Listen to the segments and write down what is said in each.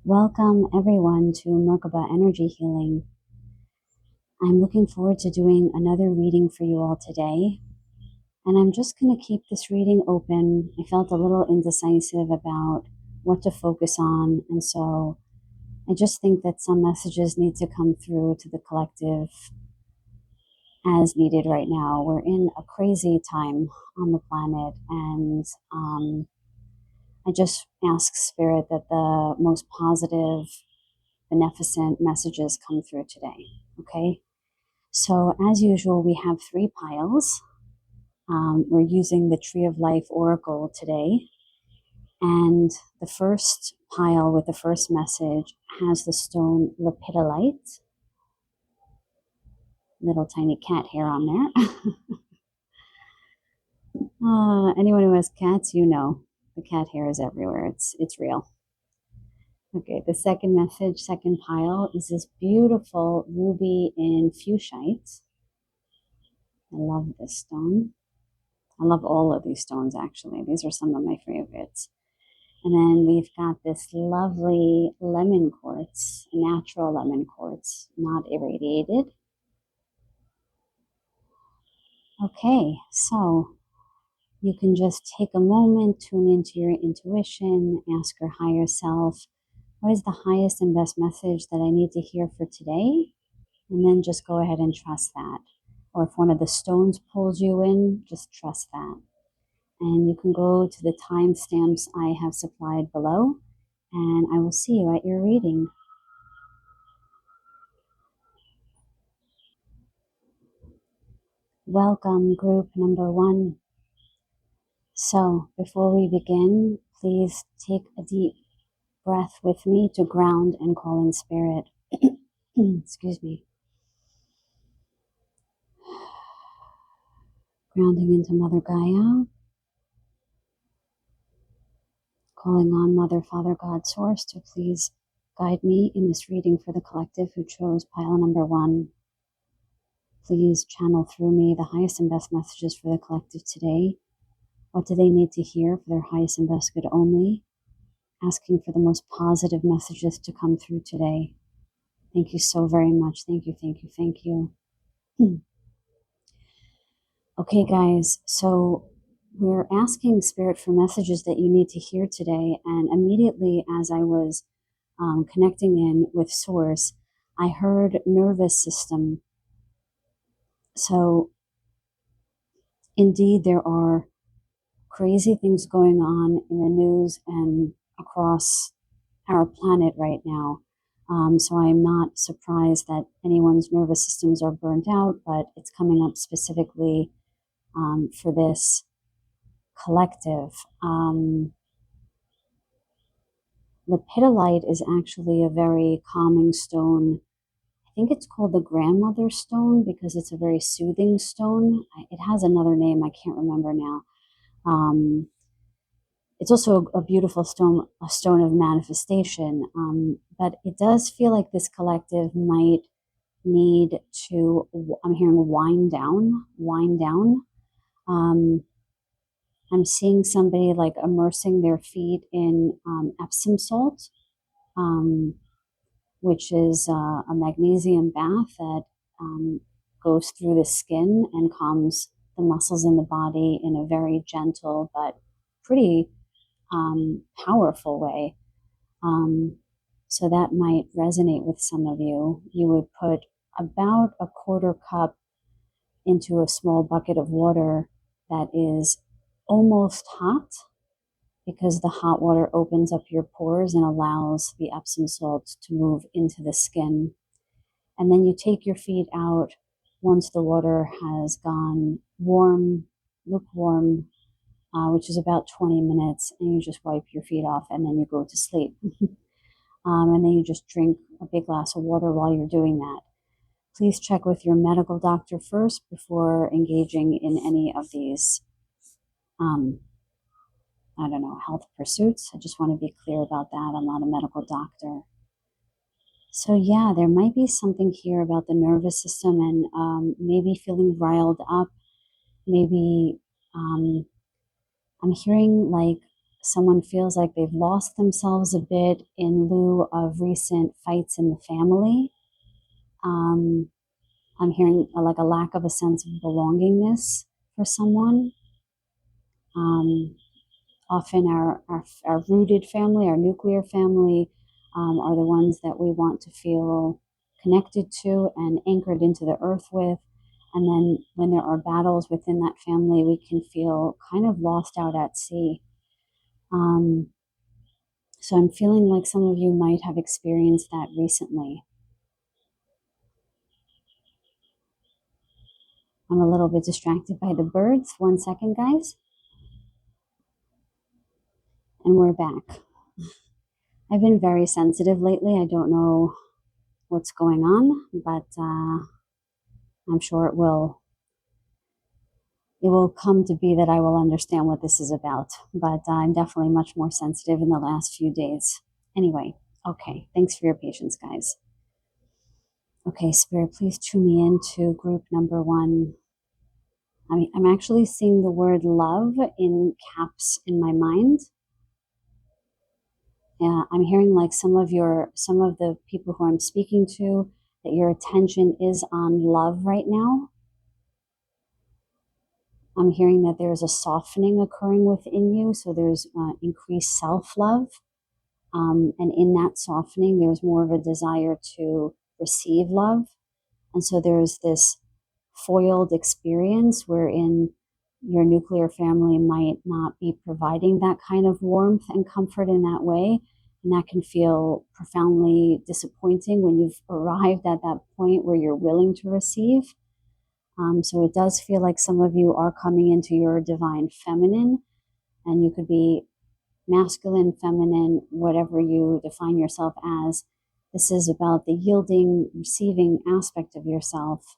Welcome everyone to Merkaba Energy Healing. I'm looking forward to doing another reading for you all today. And I'm just going to keep this reading open. I felt a little indecisive about what to focus on. And so I just think that some messages need to come through to the collective as needed right now. We're in a crazy time on the planet. And I just ask Spirit that the most positive, beneficent messages come through today. Okay, so as usual, we have three piles. We're using the Tree of Life Oracle today, and the first pile with the first message has the stone lepidolite. Little tiny cat hair on there. Anyone who has cats, you know the cat hair is everywhere. It's real. Okay, the second message, second pile, is this beautiful ruby in fuchsite. I love this stone. I love all of these stones, actually. These are some of my favorites. And then we've got this lovely lemon quartz, natural lemon quartz, not irradiated. Okay, so you can just take a moment, tune into your intuition, ask your higher self, what is the highest and best message that I need to hear for today? And then just go ahead and trust that. Or if one of the stones pulls you in, just trust that. And you can go to the timestamps I have supplied below, and I will see you at your reading. Welcome, group number 1. So, before we begin, please take a deep breath with me to ground and call in spirit. Excuse me. Grounding into Mother Gaia. Calling on Mother, Father, God, Source to please guide me in this reading for the collective who chose pile number 1. Please channel through me the highest and best messages for the collective today. What do they need to hear for their highest and best good only? Asking for the most positive messages to come through today. Thank you so very much. Thank you, thank you, thank you. Okay, guys, so we're asking Spirit for messages that you need to hear today. And immediately as I was connecting in with Source, I heard nervous system. So indeed, there are crazy things going on in the news and across our planet right now. So I'm not surprised that anyone's nervous systems are burnt out, but it's coming up specifically for this collective. Lepidolite is actually a very calming stone. I think it's called the grandmother stone because it's a very soothing stone. It has another name, I can't remember now. It's also a beautiful stone, a stone of manifestation. But it does feel like this collective might need to, I'm hearing wind down. I'm seeing somebody like immersing their feet in Epsom salt, which is a magnesium bath that goes through the skin and calms the muscles in the body in a very gentle but pretty powerful way. So that might resonate with some of you. You would put about a quarter cup into a small bucket of water that is almost hot, because the hot water opens up your pores and allows the Epsom salt to move into the skin. And then you take your feet out once the water has gone warm, lukewarm, which is about 20 minutes, and you just wipe your feet off and then you go to sleep. And then you just drink a big glass of water while you're doing that. Please check with your medical doctor first before engaging in any of these, health pursuits. I just want to be clear about that. I'm not a medical doctor. So yeah, there might be something here about the nervous system and maybe feeling riled up. Maybe I'm hearing like someone feels like they've lost themselves a bit in lieu of recent fights in the family. I'm hearing like a lack of a sense of belongingness for someone. Often our rooted family, our nuclear family, are the ones that we want to feel connected to and anchored into the earth with. And then when there are battles within that family, we can feel kind of lost out at sea. Um, so I'm feeling like some of you might have experienced that recently. I'm a little bit distracted by the birds. 1 second, guys. And we're back. I've been very sensitive lately. I don't know what's going on, but I'm sure it will come to be that I will understand what this is about. But I'm definitely much more sensitive in the last few days. Anyway, okay. Thanks for your patience, guys. Okay, Spirit, please tune me into group number 1. I'm actually seeing the word love in caps in my mind. I'm hearing like some of the people who I'm speaking to, that your attention is on love right now. I'm hearing that there's a softening occurring within you, so there's increased self-love. And in that softening, there's more of a desire to receive love. And so there's this foiled experience wherein your nuclear family might not be providing that kind of warmth and comfort in that way. And that can feel profoundly disappointing when you've arrived at that point where you're willing to receive. So it does feel like some of you are coming into your divine feminine, and you could be masculine, feminine, whatever you define yourself as. This is about the yielding, receiving aspect of yourself.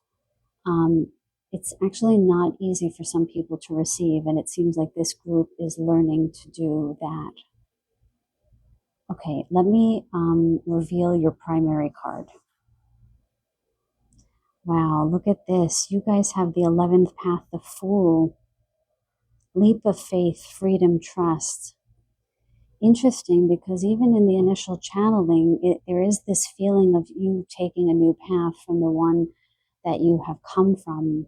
It's actually not easy for some people to receive, and it seems like this group is learning to do that. Okay, let me reveal your primary card. Wow, look at this. You guys have the 11th path, the Fool. Leap of faith, freedom, trust. Interesting, because even in the initial channeling, there is this feeling of you taking a new path from the one that you have come from,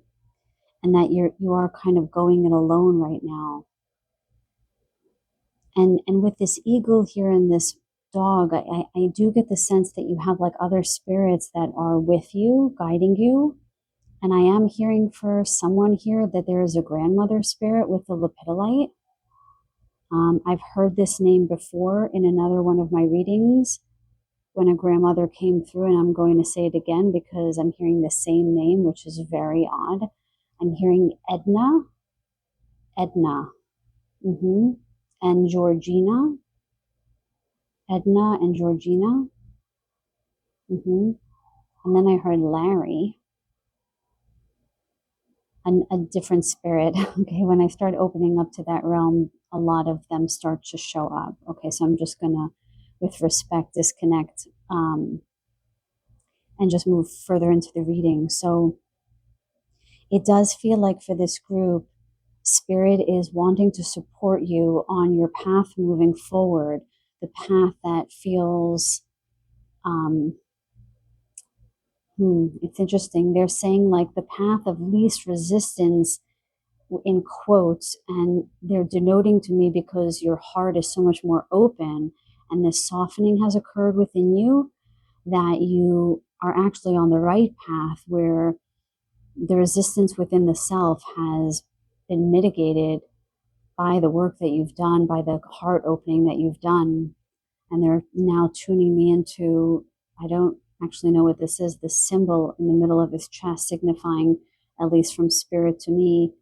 and that you are kind of going it alone right now. And with this eagle here and this dog, I do get the sense that you have like other spirits that are with you, guiding you. And I am hearing for someone here that there is a grandmother spirit with the lepidolite. I've heard this name before in another one of my readings when a grandmother came through, and I'm going to say it again because I'm hearing the same name, which is very odd. I'm hearing Edna, and Georgina, Edna and Georgina. And then I heard Larry, a different spirit. Okay, when I start opening up to that realm, a lot of them start to show up. Okay, so I'm just gonna, with respect, disconnect and just move further into the reading. So it does feel like for this group, Spirit is wanting to support you on your path moving forward, the path that feels it's interesting. They're saying like the path of least resistance in quotes, and they're denoting to me because your heart is so much more open and this softening has occurred within you, that you are actually on the right path where the resistance within the self has been mitigated by the work that you've done, by the heart opening that you've done. And they're now tuning me into, I don't actually know what this is, the symbol in the middle of his chest signifying, at least from spirit to me,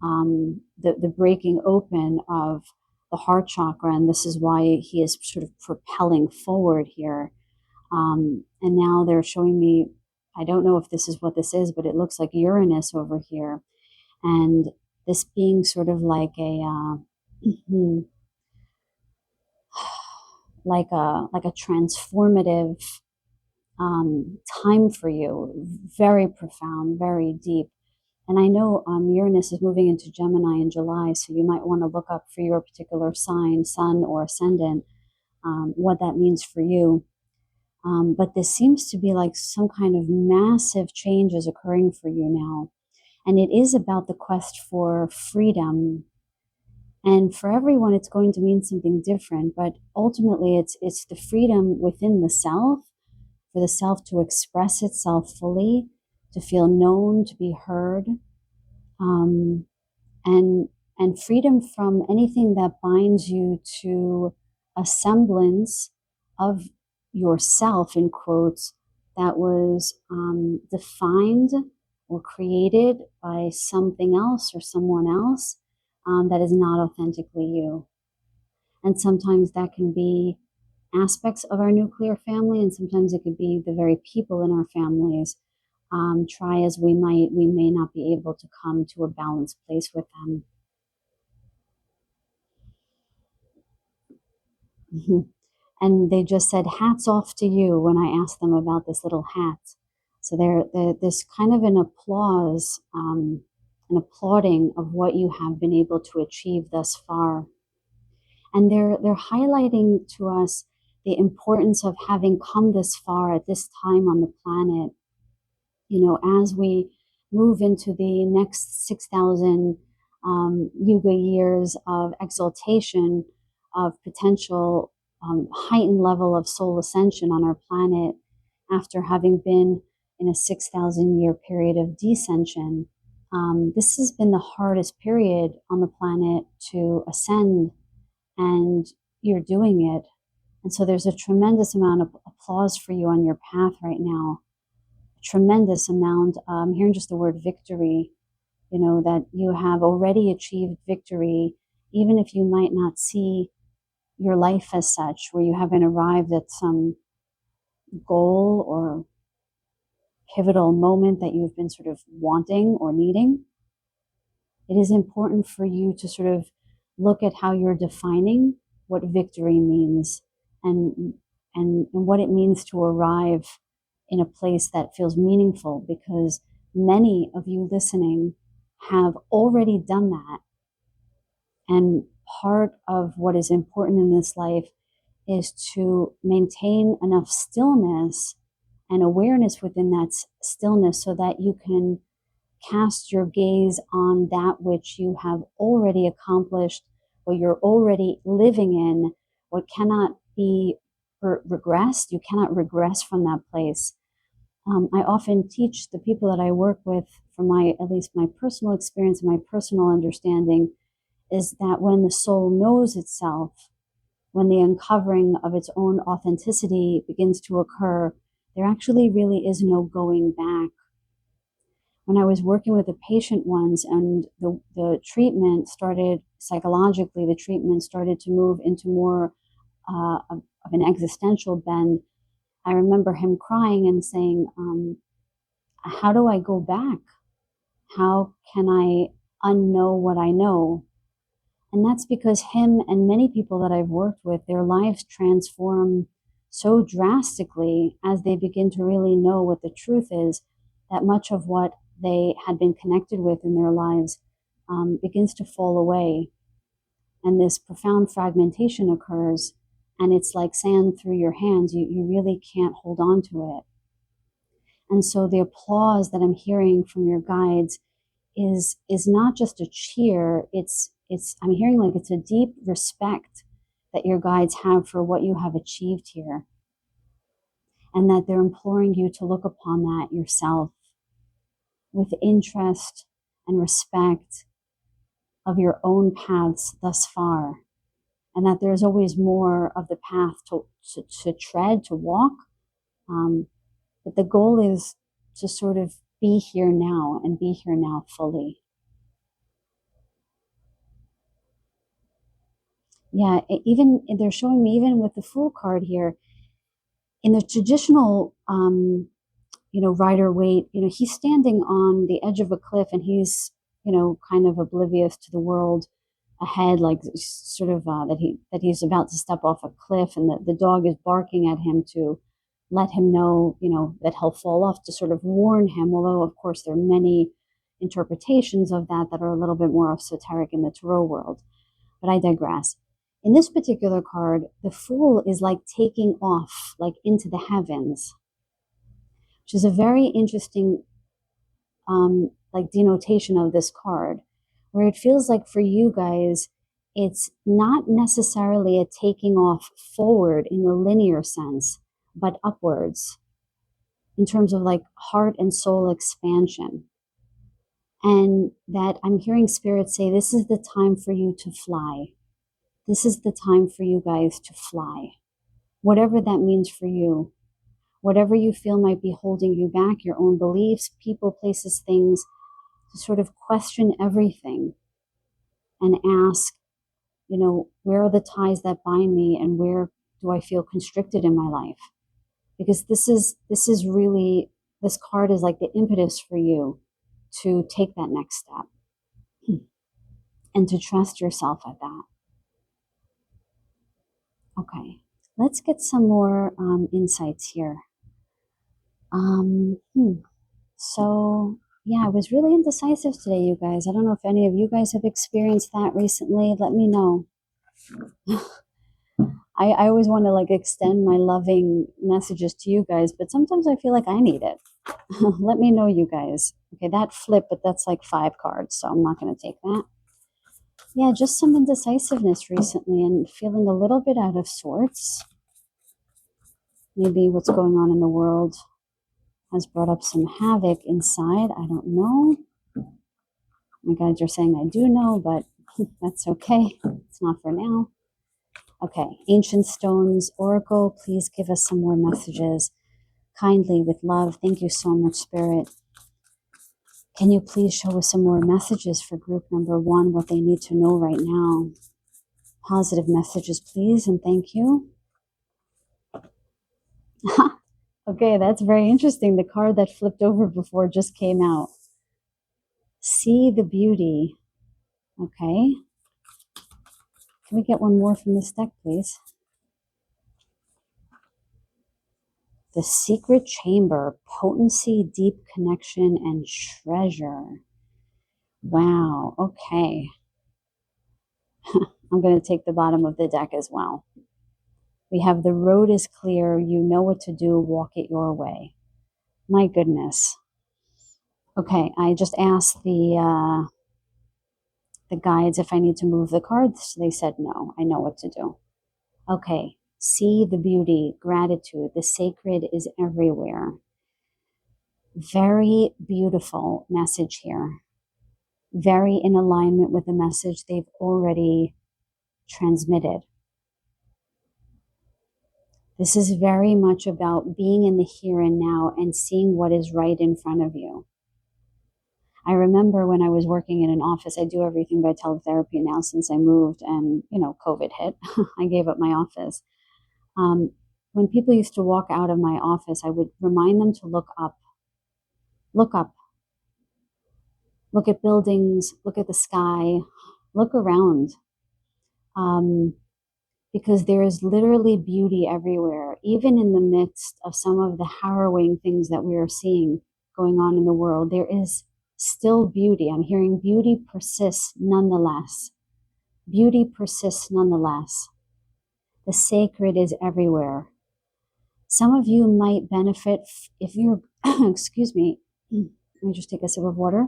the breaking open of the heart chakra. And this is why he is sort of propelling forward here. And now they're showing me, I don't know if this is what this is, but it looks like Uranus over here. And this being sort of like a like a transformative time for you, very profound, very deep. And I know Uranus is moving into Gemini in July, so you might want to look up for your particular sign, sun or ascendant, what that means for you. But this seems to be like some kind of massive changes occurring for you now. And it is about the quest for freedom. And for everyone, it's going to mean something different. But ultimately, it's the freedom within the self, for the self to express itself fully, to feel known, to be heard, um, and freedom from anything that binds you to a semblance of yourself, in quotes, that was defined or created by something else or someone else, that is not authentically you. And sometimes that can be aspects of our nuclear family, and sometimes it could be the very people in our families. Try as we might, we may not be able to come to a balanced place with them. And they just said, hats off to you when I asked them about this little hat. So there's kind of an applauding of what you have been able to achieve thus far. And they're highlighting to us the importance of having come this far at this time on the planet. You know, as we move into the next 6,000 yuga years of exaltation, of potential heightened level of soul ascension on our planet, after having been in a 6,000 year period of descension. This has been the hardest period on the planet to ascend, and you're doing it. And so there's a tremendous amount of applause for you on your path right now. A tremendous amount. I'm hearing just the word victory, you know, that you have already achieved victory, even if you might not see your life as such, where you haven't arrived at some goal or pivotal moment that you've been sort of wanting or needing. It is important for you to sort of look at how you're defining what victory means, and what it means to arrive in a place that feels meaningful, because many of you listening have already done that. And part of what is important in this life is to maintain enough stillness and awareness within that stillness so that you can cast your gaze on that which you have already accomplished, what you're already living in, what cannot be regressed. You cannot regress from that place. I often teach the people that I work with, from at least my personal experience and my personal understanding, is that when the soul knows itself, when the uncovering of its own authenticity begins to occur, there actually really is no going back. When I was working with the patient once, and the treatment started, psychologically, the treatment started to move into more of an existential bend, I remember him crying and saying, how do I go back? How can I unknow what I know? And that's because him and many people that I've worked with, their lives transform so drastically as they begin to really know what the truth is, that much of what they had been connected with in their lives begins to fall away. And this profound fragmentation occurs, and it's like sand through your hands. You really can't hold on to it. And so the applause that I'm hearing from your guides is not just a cheer. It's I'm hearing like it's a deep respect that your guides have for what you have achieved here, and that they're imploring you to look upon that yourself with interest and respect of your own paths thus far, and that there's always more of the path to tread, to walk. But the goal is to sort of be here now, and be here now fully. Yeah, even they're showing me, even with the Fool card here, in the traditional, Rider Waite, he's standing on the edge of a cliff, and he's, kind of oblivious to the world ahead, like sort of that he's about to step off a cliff, and the dog is barking at him to let him know, that he'll fall off, to sort of warn him. Although, of course, there are many, interpretations of that that are a little bit more esoteric in the tarot world. But I digress. In this particular card, the Fool is like taking off, like into the heavens, which is a very interesting like denotation of this card, where it feels like for you guys, it's not necessarily a taking off forward in the linear sense, but upwards in terms of like heart and soul expansion. And that I'm hearing Spirit say, this is the time for you to fly. This is the time for you guys to fly. Whatever that means for you, whatever you feel might be holding you back, your own beliefs, people, places, things, to sort of question everything and ask, where are the ties that bind me and where do I feel constricted in my life? Because this is really, this card is like the impetus for you to take that next step and to trust yourself at that. Okay, let's get some more insights here. So yeah, I was really indecisive today, you guys. I don't know if any of you guys have experienced that recently. Let me know. I always want to like extend my loving messages to you guys, but sometimes I feel like I need it. Let me know, you guys. Okay, that flip, but that's like 5 cards, so I'm not going to take that. Yeah, just some indecisiveness recently and feeling a little bit out of sorts. Maybe what's going on in the world has brought up some havoc inside. I don't know. My guides are saying I do know, but that's okay. It's not for now. Okay, Ancient Stones Oracle, please give us some more messages. Kindly, with love. Thank you so much, Spirit. Can you please show us some more messages for group number 1, what they need to know right now? Positive messages, please, and thank you. Okay, that's very interesting. The card that flipped over before just came out. See the beauty. Okay. Can we get one more from this deck, please? The Secret Chamber, Potency, Deep Connection, and Treasure. Wow, okay. I'm going to take the bottom of the deck as well. We have the road is clear. You know what to do. Walk it your way. My goodness. Okay, I just asked the guides if I need to move the cards. They said no. I know what to do. Okay, see the beauty, gratitude. The sacred is everywhere. Very beautiful message here. Very in alignment with the message they've already transmitted. This is very much about being in the here and now and seeing what is right in front of you. I remember when I was working in an office, I do everything by teletherapy now since I moved and, COVID hit. I gave up my office. When people used to walk out of my office, I would remind them to look up. Look up. Look at buildings, look at the sky, look around. Because there is literally beauty everywhere, even in the midst of some of the harrowing things that we are seeing going on in the world. There is still beauty. I'm hearing beauty persists nonetheless. Beauty persists nonetheless. The sacred is everywhere. Some of you might benefit if you're, excuse me, let me just take a sip of water.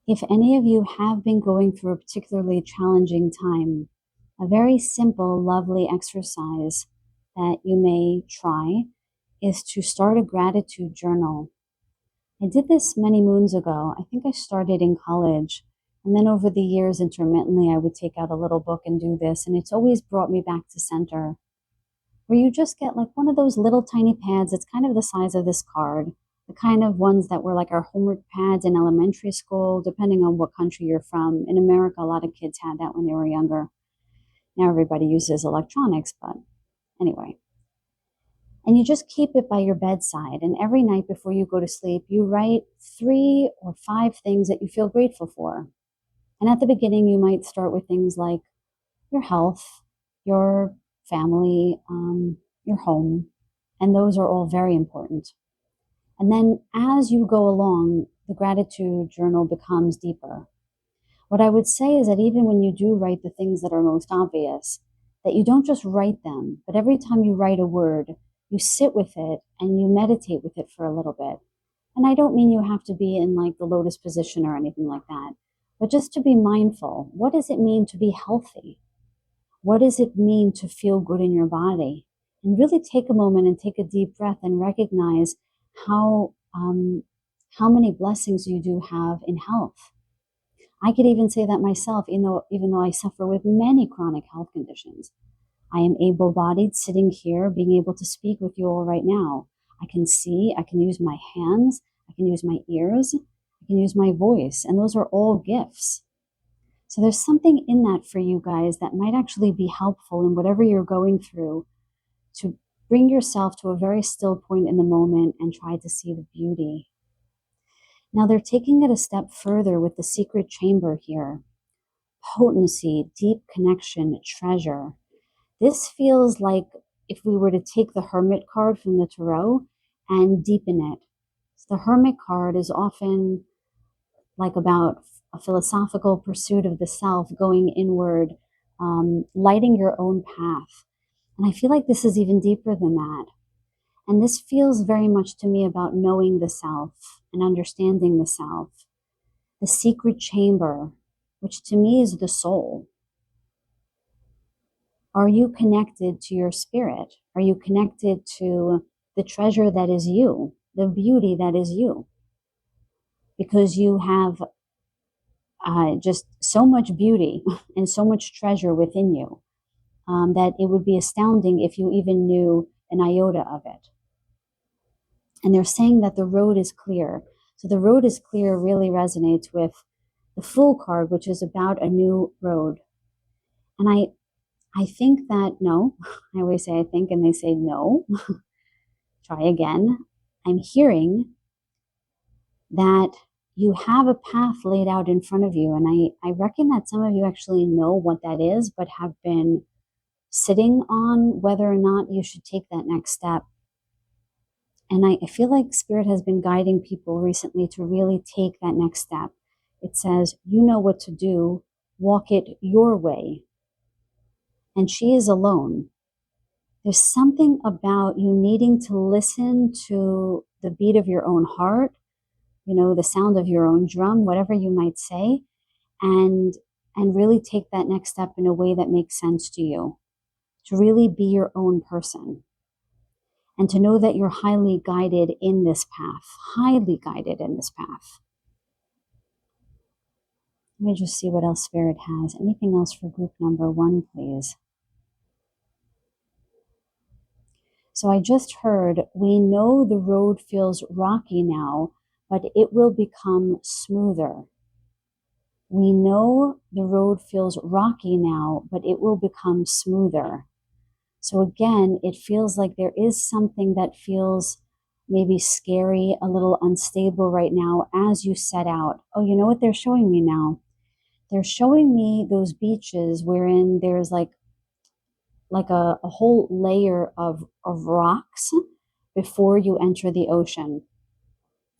If any of you have been going through a particularly challenging time, a very simple, lovely exercise that you may try is to start a gratitude journal. I did this many moons ago. I think I started in college. And then over the years, intermittently, I would take out a little book and do this. And it's always brought me back to center, where you just get like one of those little tiny pads. It's kind of the size of this card. The kind of ones that were like our homework pads in elementary school, depending on what country you're from. In America, a lot of kids had that when they were younger. Now everybody uses electronics, but anyway. And you just keep it by your bedside. And every night before you go to sleep, you write 3 or 5 things that you feel grateful for. And at the beginning, you might start with things like your health, your family, your home. And those are all very important. And then as you go along, the gratitude journal becomes deeper. What I would say is that even when you do write the things that are most obvious, that you don't just write them, but every time you write a word, you sit with it and you meditate with it for a little bit. And I don't mean you have to be in like the lotus position or anything like that, but just to be mindful. What does it mean to be healthy? What does it mean to feel good in your body? And really take a moment and take a deep breath and recognize how how many blessings you do have in health. I could even say that myself, even though I suffer with many chronic health conditions. I am able-bodied, sitting here, being able to speak with you all right now. I can see, I can use my hands, I can use my ears, I can use my voice, and those are all gifts. So there's something in that for you guys that might actually be helpful in whatever you're going through, to bring yourself to a very still point in the moment and try to see the beauty. Now they're taking it a step further with the secret chamber here. Potency, deep connection, treasure. This feels like if we were to take the Hermit card from the Tarot and deepen it. So the Hermit card is often like about a philosophical pursuit of the self, going inward, lighting your own path. And I feel like this is even deeper than that. And this feels very much to me about knowing the self and understanding the self. The secret chamber, which to me is the soul. Are you connected to your spirit? Are you connected to the treasure that is you, the beauty that is you? Because you have just so much beauty and so much treasure within you that it would be astounding if you even knew an iota of it. And they're saying that the road is clear. So the road is clear really resonates with the Fool card, which is about a new road. And I think that no, I always say I think and they say no. Try again. I'm hearing that you have a path laid out in front of you. And I reckon that some of you actually know what that is, but have been sitting on whether or not you should take that next step. And I feel like Spirit has been guiding people recently to really take that next step. It says, you know what to do, walk it your way. And she is alone. There's something about you needing to listen to the beat of your own heart, the sound of your own drum, whatever you might say, and really take that next step in a way that makes sense to you, to really be your own person, and to know that you're highly guided in this path, highly guided in this path. Let me just see what else Spirit has. Anything else for group number 1, please? So I just heard, we know the road feels rocky now, but it will become smoother. We know the road feels rocky now, but it will become smoother. So again, it feels like there is something that feels maybe scary, a little unstable right now as you set out. Oh, you know what they're showing me now? They're showing me those beaches wherein there's like a whole layer of rocks before you enter the ocean.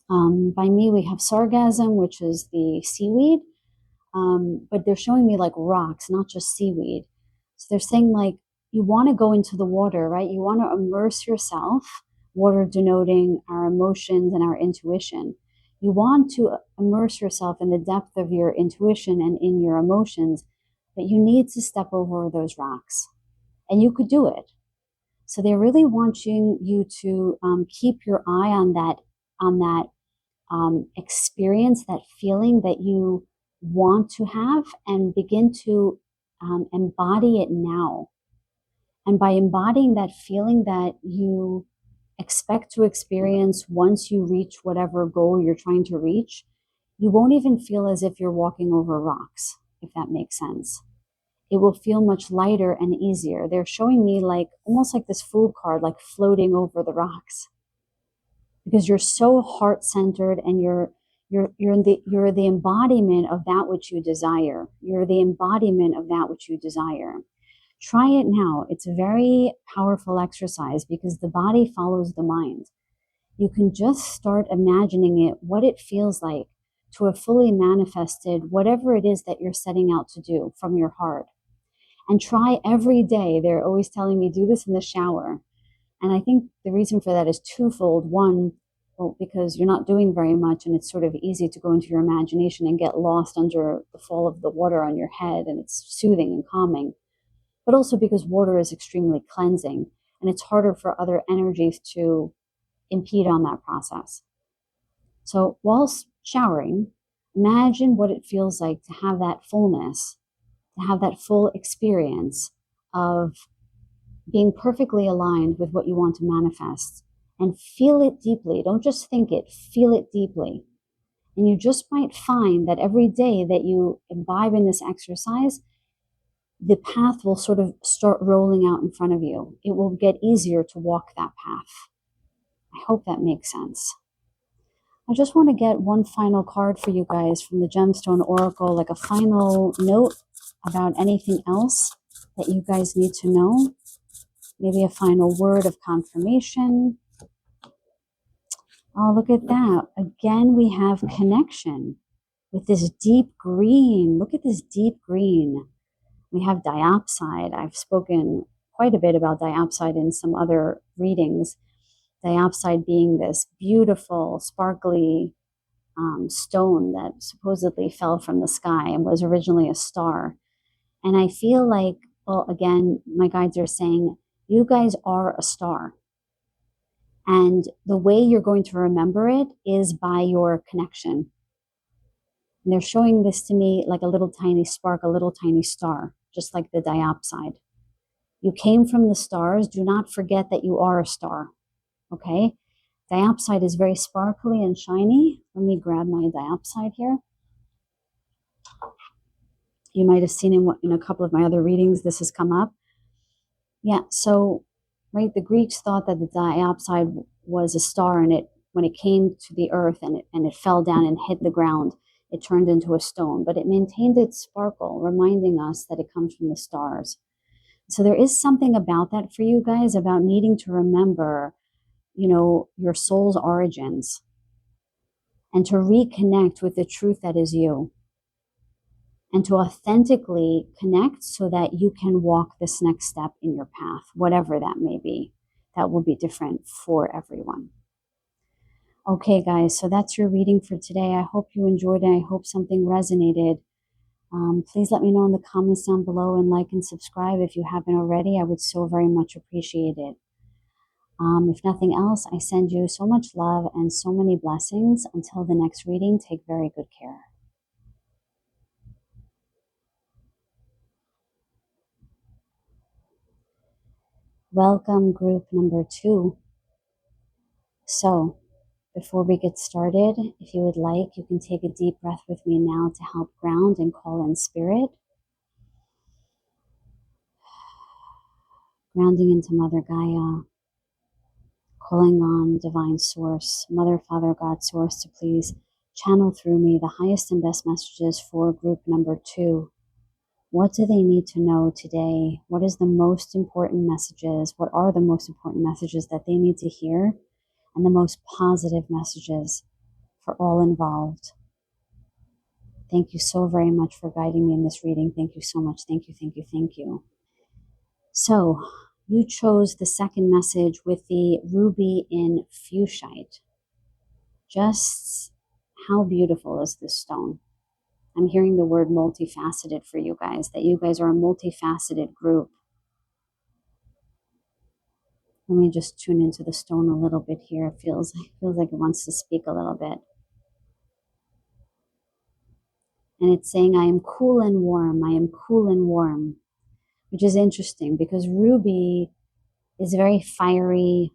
By me, we have sargassum, which is the seaweed, but they're showing me like rocks, not just seaweed. So they're saying like, you want to go into the water, right? You want to immerse yourself, water denoting our emotions and our intuition. You want to immerse yourself in the depth of your intuition and in your emotions, but you need to step over those rocks. And you could do it. So they're really wanting you to keep your eye on that experience, that feeling that you want to have, and begin to embody it now. And by embodying that feeling that you expect to experience once you reach whatever goal you're trying to reach, you won't even feel as if you're walking over rocks, if that makes sense. It will feel much lighter and easier. They're showing me like almost like this Fool card, like floating over the rocks, because you're so heart-centered and you're the embodiment of that which you desire. You're the embodiment of that which you desire. Try it now. It's a very powerful exercise because the body follows the mind. you can just start imagining it, what it feels like to have fully manifested whatever it is that you're setting out to do from your heart. And try every day. They're always telling me, do this in the shower. And I think the reason for that is twofold. One, well, because you're not doing very much and it's sort of easy to go into your imagination and get lost under the fall of the water on your head, and it's soothing and calming. But also because water is extremely cleansing and it's harder for other energies to impede on that process. So whilst showering, imagine what it feels like to have that fullness, to have that full experience of being perfectly aligned with what you want to manifest, and feel it deeply. Don't just think it, feel it deeply. And you just might find that every day that you imbibe in this exercise, the path will sort of start rolling out in front of you. It will get easier to walk that path. I hope that makes sense. I just want to get one final card for you guys from the Gemstone Oracle, like a final note about anything else that you guys need to know. Maybe a final word of confirmation. Oh, look at that. Again, we have connection with this deep green. Look at this deep green. We have diopside. I've spoken quite a bit about diopside in some other readings. Diopside being this beautiful, sparkly stone that supposedly fell from the sky and was originally a star. And I feel like, well, again, my guides are saying, you guys are a star. And the way you're going to remember it is by your connection. And they're showing this to me like a little tiny spark, a little tiny star, just like the diopside. You came from the stars. Do not forget that you are a star. Okay? Diopside is very sparkly and shiny. Let me grab my diopside here. You might have seen in a couple of my other readings, this has come up. Yeah, so, right, the Greeks thought that the diopside was a star, and it, when it came to the earth and it fell down and hit the ground, it turned into a stone, but it maintained its sparkle, reminding us that it comes from the stars. So there is something about that for you guys, about needing to remember, your soul's origins and to reconnect with the truth that is you, and to authentically connect so that you can walk this next step in your path, whatever that may be. That will be different for everyone. Okay, guys, so that's your reading for today. I hope you enjoyed it. I hope something resonated. Please let me know in the comments down below, and like and subscribe if you haven't already. I would so very much appreciate it. If nothing else, I send you so much love and so many blessings. Until the next reading, take very good care. Welcome, group number 2. So, before we get started, if you would like, you can take a deep breath with me now to help ground and call in spirit. Grounding into Mother Gaia, calling on Divine Source, Mother, Father, God, Source, to please channel through me the highest and best messages for group number 2. What do they need to know today? What is the most important messages? What are the most important messages that they need to hear? And the most positive messages for all involved. Thank you so very much for guiding me in this reading. Thank you so much. Thank you, thank you, thank you. So, you chose the second message with the ruby in fuchsite. Just how beautiful is this stone? I'm hearing the word multifaceted for you guys, that you guys are a multifaceted group. Let me just tune into the stone a little bit here. It feels like it wants to speak a little bit. And it's saying, I am cool and warm. I am cool and warm, which is interesting because ruby is very fiery,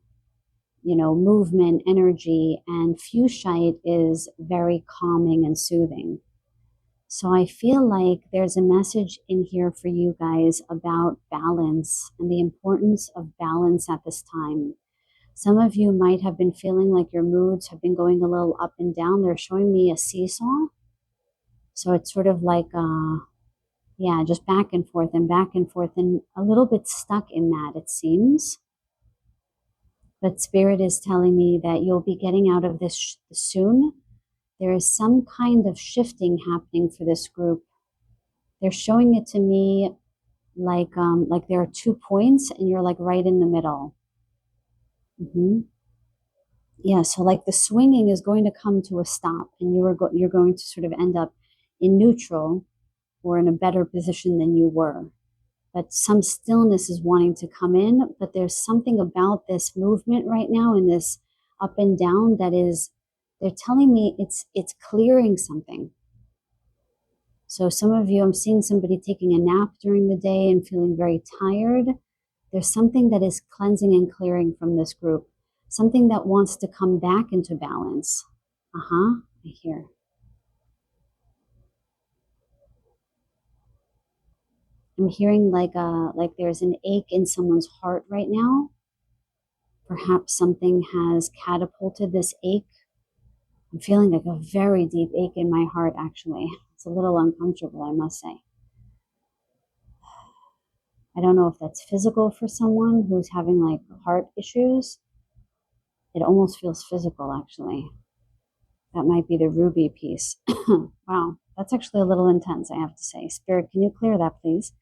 movement, energy, and fuchsite is very calming and soothing. So I feel like there's a message in here for you guys about balance and the importance of balance at this time. Some of you might have been feeling like your moods have been going a little up and down. They're showing me a seesaw. So it's sort of like, just back and forth and a little bit stuck in that, it seems. But Spirit is telling me that you'll be getting out of this soon. There is some kind of shifting happening for this group. They're showing it to me like there are 2 points and you're like right in the middle. Mm-hmm. Yeah, so like the swinging is going to come to a stop, and you're going to sort of end up in neutral or in a better position than you were. But some stillness is wanting to come in, but there's something about this movement right now and this up and down that is, they're telling me it's clearing something. So some of you, I'm seeing somebody taking a nap during the day and feeling very tired. There's something that is cleansing and clearing from this group, something that wants to come back into balance. I hear. I'm hearing like there's an ache in someone's heart right now. Perhaps something has catapulted this ache. I'm feeling like a very deep ache in my heart, actually. It's a little uncomfortable, I must say. I don't know if that's physical for someone who's having like heart issues. It almost feels physical, actually. That might be the ruby piece. Wow, that's actually a little intense, I have to say. Spirit, can you clear that, please?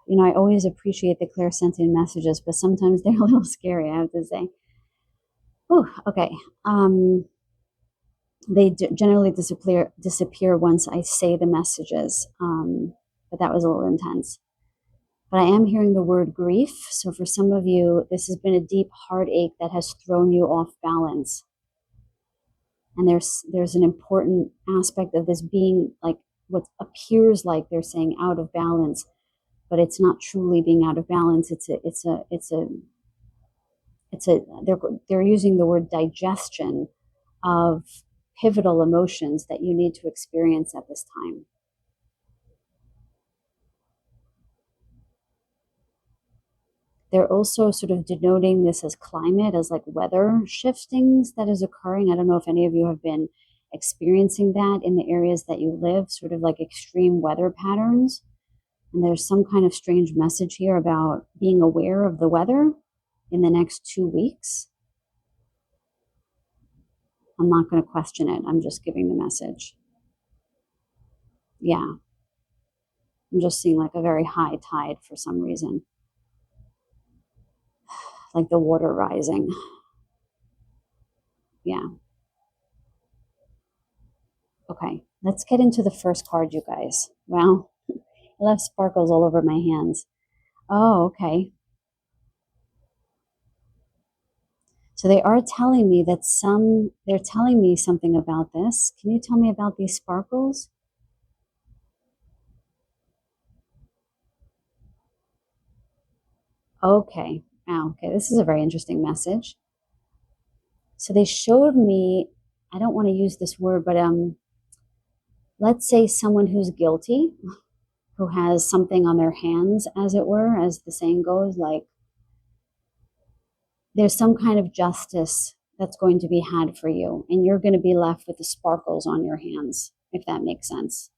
You know, I always appreciate the clairsentient messages, but sometimes they're a little scary, I have to say. Oh, okay. They generally disappear once I say the messages, but that was a little intense. But I am hearing the word grief. So for some of you, this has been a deep heartache that has thrown you off balance. And there's an important aspect of this being like what appears like they're saying out of balance, but it's not truly being out of balance. They're using the word digestion of pivotal emotions that you need to experience at this time. They're also sort of denoting this as climate, as like weather shiftings that is occurring. I don't know if any of you have been experiencing that in the areas that you live, sort of like extreme weather patterns. And there's some kind of strange message here about being aware of the weather in the next 2 weeks. I'm not going to question it. I'm just giving the message. Yeah. I'm just seeing like a very high tide for some reason. Like the water rising. Yeah. Okay. Let's get into the first card, you guys. Wow. I left sparkles all over my hands. Oh, okay. So they are telling me that they're telling me something about this. Can you tell me about these sparkles? Okay. Wow. Okay. This is a very interesting message. So they showed me, I don't want to use this word, but let's say someone who's guilty, who has something on their hands, as it were, as the saying goes, like there's some kind of justice that's going to be had for you, and you're going to be left with the sparkles on your hands, if that makes sense.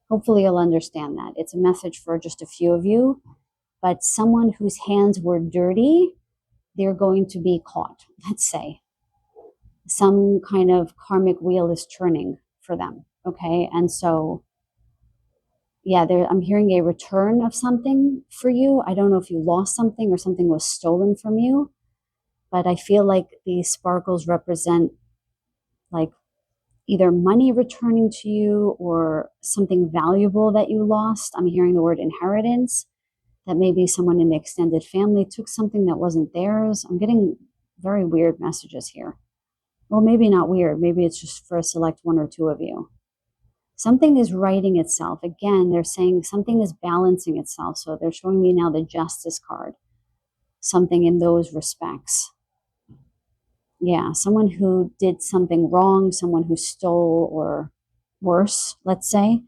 Hopefully you'll understand that. It's a message for just a few of you, but someone whose hands were dirty, they're going to be caught, let's say. Some kind of karmic wheel is turning for them, okay? And so, yeah, I'm hearing a return of something for you. I don't know if you lost something or something was stolen from you, but I feel like these sparkles represent like either money returning to you or something valuable that you lost. I'm hearing the word inheritance, that maybe someone in the extended family took something that wasn't theirs. I'm getting very weird messages here. Well, maybe not weird. Maybe it's just for a select one or two of you. Something is righting itself. Again, they're saying something is balancing itself. So they're showing me now the justice card. Something in those respects. Yeah, someone who did something wrong, someone who stole or worse, let's say.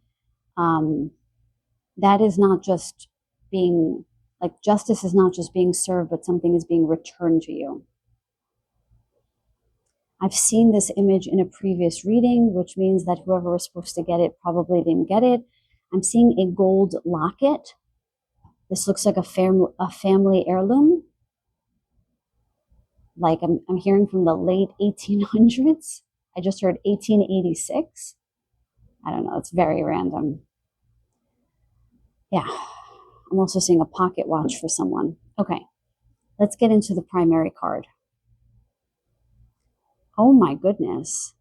That is not just being, like justice is not just being served, but something is being returned to you. I've seen this image in a previous reading, which means that whoever was supposed to get it probably didn't get it. I'm seeing a gold locket. This looks like a family heirloom. Like I'm hearing from the late 1800s. I just heard 1886. I don't know. It's very random. Yeah. I'm also seeing a pocket watch for someone. Okay. Let's get into the primary card. Oh my goodness.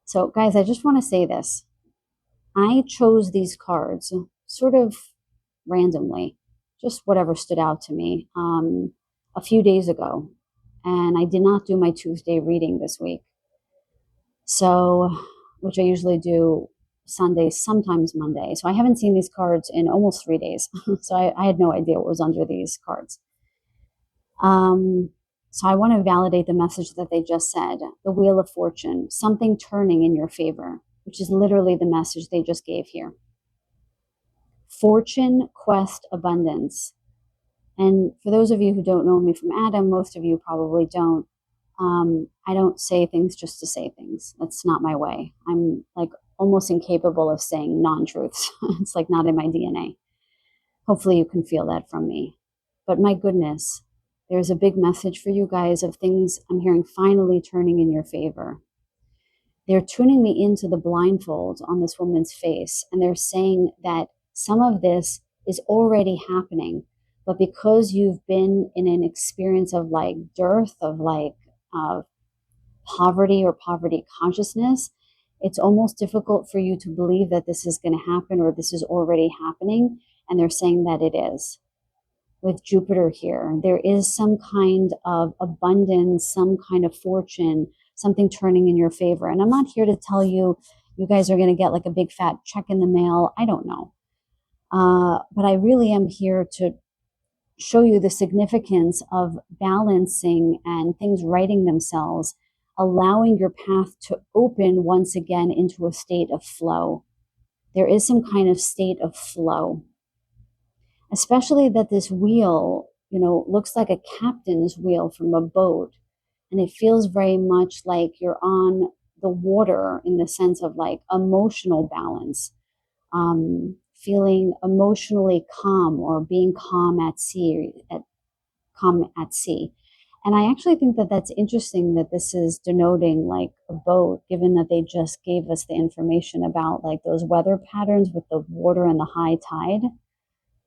So, guys, I just want to say this. I chose these cards sort of randomly, just whatever stood out to me a few days ago. And I did not do my Tuesday reading this week. So, which I usually do Sunday, sometimes Monday. So I haven't seen these cards in almost 3 days. So I had no idea what was under these cards. So I want to validate the message that they just said. The Wheel of Fortune, something turning in your favor, which is literally the message they just gave here. Fortune, quest, abundance. And for those of you who don't know me from Adam, most of you probably don't. I don't say things just to say things. That's not my way. I'm like almost incapable of saying non-truths. It's like not in my DNA. Hopefully you can feel that from me. But my goodness, there's a big message for you guys of things I'm hearing finally turning in your favor. They're tuning me into the blindfold on this woman's face, and they're saying that some of this is already happening, but because you've been in an experience of like dearth, of like poverty or poverty consciousness, it's almost difficult for you to believe that this is going to happen or this is already happening. And they're saying that it is. With Jupiter here, there is some kind of abundance, some kind of fortune, something turning in your favor. And I'm not here to tell you, you guys are going to get like a big fat check in the mail. I don't know. But I really am here to show you the significance of balancing and things righting themselves, allowing your path to open once again into a state of flow. There is some kind of state of flow, especially that this wheel, looks like a captain's wheel from a boat. And it feels very much like you're on the water in the sense of like emotional balance, feeling emotionally calm or being calm at sea, And I actually think that that's interesting that this is denoting like a boat, given that they just gave us the information about like those weather patterns with the water and the high tide.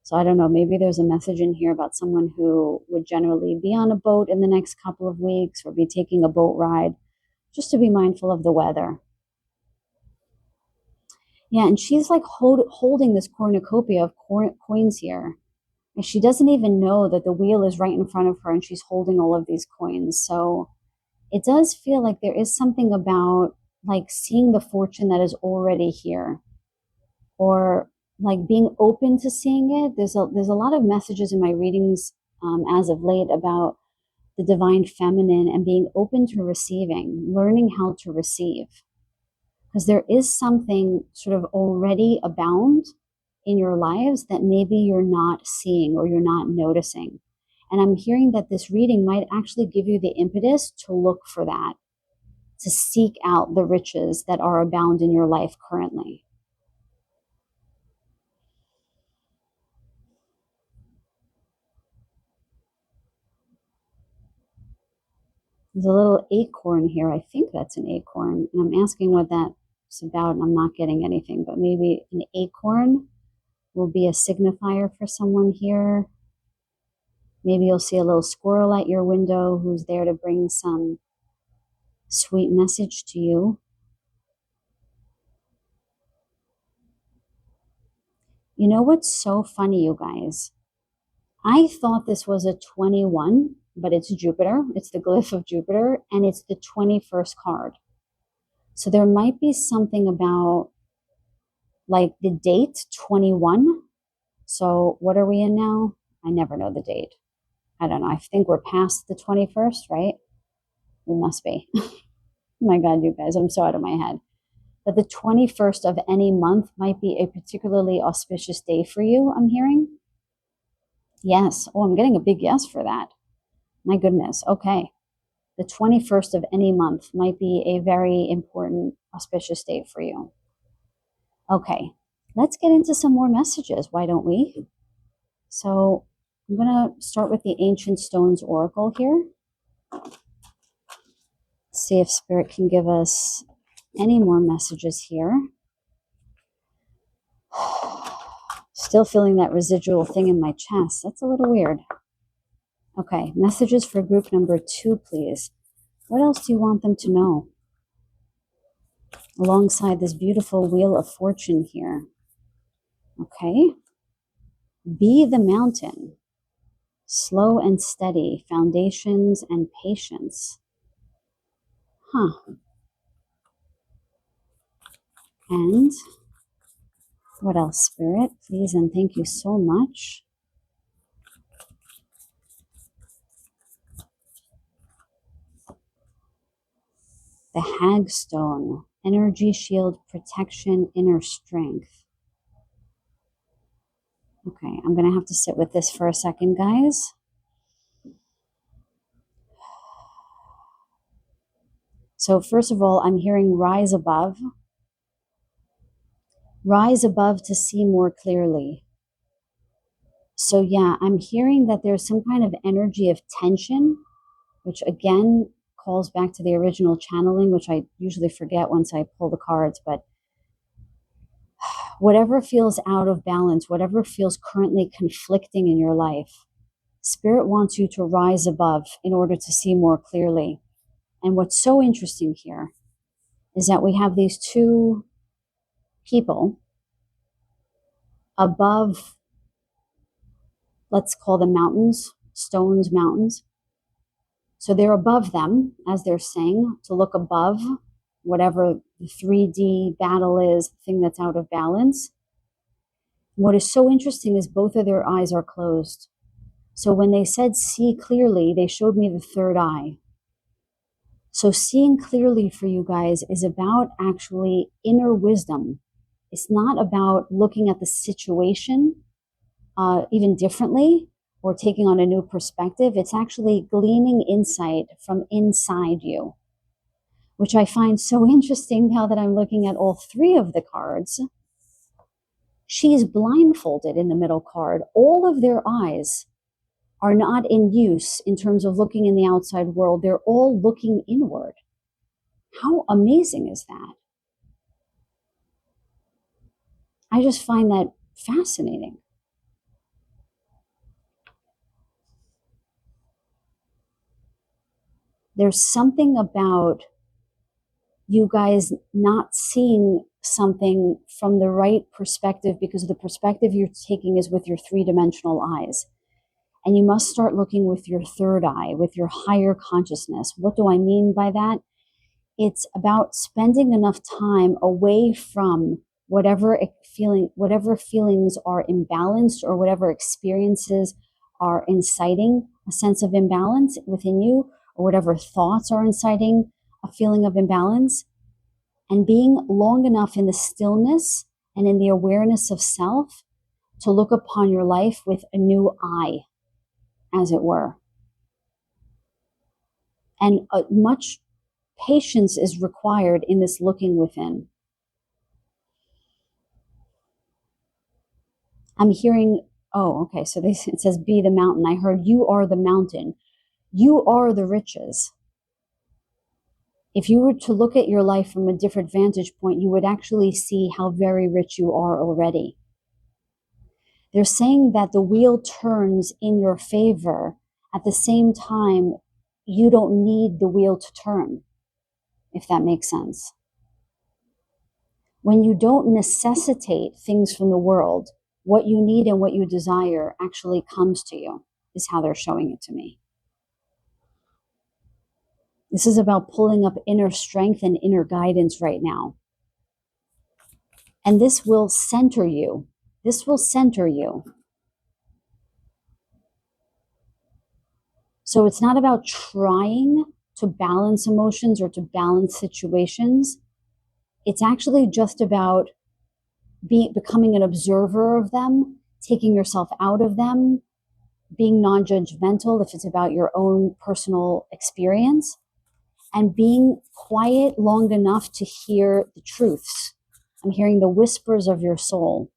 So I don't know, maybe there's a message in here about someone who would generally be on a boat in the next couple of weeks or be taking a boat ride, just to be mindful of the weather. Yeah, and she's like holding this cornucopia of coins here. And she doesn't even know that the wheel is right in front of her and she's holding all of these coins. So it does feel like there is something about like seeing the fortune that is already here, or like being open to seeing it. There's a lot of messages in my readings as of late about the divine feminine and being open to receiving, learning how to receive. Because there is something sort of already abound in your lives that maybe you're not seeing or you're not noticing. And I'm hearing that this reading might actually give you the impetus to look for that, to seek out the riches that are abound in your life currently. There's a little acorn here. I think that's an acorn. And I'm asking what that's about, and I'm not getting anything. But maybe an acorn will be a signifier for someone here. Maybe you'll see a little squirrel at your window who's there to bring some sweet message to you. You know what's so funny, you guys? I thought this was a 21, but it's Jupiter. It's the glyph of Jupiter, and it's the 21st card. So there might be something about like the date 21. So what are we in now? I never know the date. I don't know. I think we're past the 21st, right? We must be. Oh my God, you guys, I'm so out of my head. But the 21st of any month might be a particularly auspicious day for you, I'm hearing. Yes. Oh, I'm getting a big yes for that. My goodness. Okay. The 21st of any month might be a very important, auspicious date for you. Okay. Let's get into some more messages. Why don't we? So I'm going to start with the Ancient Stones Oracle here. See if Spirit can give us any more messages here. Still feeling that residual thing in my chest. That's a little weird. Okay, messages for group number 2, please. What else do you want them to know? Alongside this beautiful Wheel of Fortune here. Okay. Be the mountain. Slow and steady. Foundations and patience. And what else, Spirit? Please and thank you so much. The Hagstone. Energy shield, protection, inner strength. Okay, I'm going to have to sit with this for a second, guys. So first of all, I'm hearing rise above. Rise above to see more clearly. So yeah, I'm hearing that there's some kind of energy of tension, which again calls back to the original channeling, which I usually forget once I pull the cards, but whatever feels out of balance, whatever feels currently conflicting in your life, Spirit wants you to rise above in order to see more clearly. And what's so interesting here is that we have these two people above, let's call them mountains, stones, mountains. So they're above them, as they're saying, to look above whatever the 3D battle is, the thing that's out of balance. What is so interesting is both of their eyes are closed. So when they said see clearly, they showed me the third eye. So seeing clearly for you guys is about actually inner wisdom. It's not about looking at the situation even differently or taking on a new perspective. It's actually gleaning insight from inside you, which I find so interesting now that I'm looking at all 3 of the cards. She's blindfolded in the middle card. All of their eyes are not in use in terms of looking in the outside world. They're all looking inward. How amazing is that? I just find that fascinating. There's something about you guys not seeing something from the right perspective because the perspective you're taking is with your 3-dimensional eyes. And you must start looking with your third eye, with your higher consciousness. What do I mean by that? It's about spending enough time away from whatever feelings are imbalanced or whatever experiences are inciting a sense of imbalance within you, or whatever thoughts are inciting a feeling of imbalance, and being long enough in the stillness and in the awareness of self to look upon your life with a new eye, as it were. And much patience is required in this looking within. I'm hearing, so it says be the mountain. I heard you are the mountain. You are the riches. If you were to look at your life from a different vantage point, you would actually see how very rich you are already. They're saying that the wheel turns in your favor. At the same time, you don't need the wheel to turn, if that makes sense. When you don't necessitate things from the world, what you need and what you desire actually comes to you, is how they're showing it to me. This is about pulling up inner strength and inner guidance right now. And this will center you. This will center you. So it's not about trying to balance emotions or to balance situations. It's actually just about becoming an observer of them, taking yourself out of them, being non-judgmental if it's about your own personal experience, and being quiet long enough to hear the truths. I'm hearing the whispers of your soul.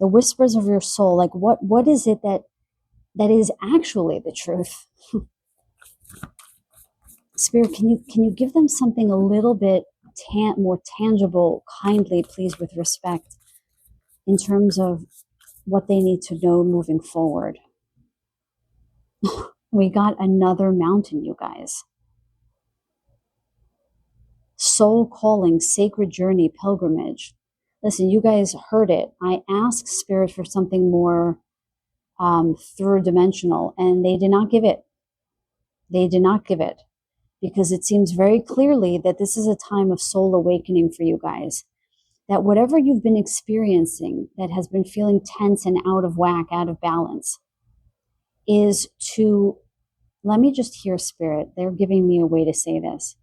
The whispers of your soul, like what is it that is actually the truth? Spirit, can you give them something a little bit more tangible, kindly, please, with respect, in terms of what they need to know moving forward? We got another mountain, you guys. Soul calling, sacred journey, pilgrimage. Listen, you guys heard it. I asked Spirit for something more third dimensional, and they did not give it. They did not give it, because it seems very clearly that this is a time of soul awakening for you guys. That whatever you've been experiencing that has been feeling tense and out of whack, out of balance, is to, let me just hear Spirit. They're giving me a way to say this.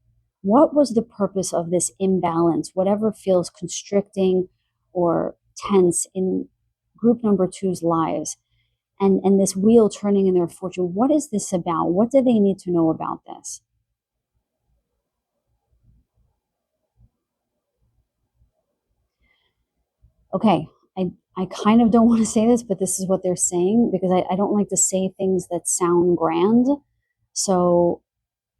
What was the purpose of this imbalance, whatever feels constricting or tense in group number two's lives, and this wheel turning in their fortune? What is this about? What do they need to know about this? Okay, I kind of don't want to say this, but this is what they're saying, because I don't like to say things that sound grand. So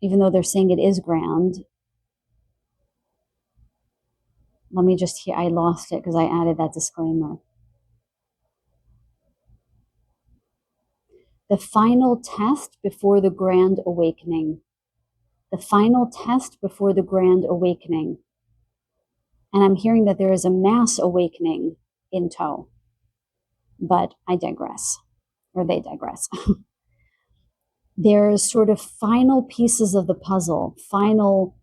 even though they're saying it is grand, let me just hear, I lost it because I added that disclaimer. The final test before the grand awakening. The final test before the grand awakening. And I'm hearing that there is a mass awakening in tow. But I digress, or they digress. There's sort of final pieces of the puzzle, final,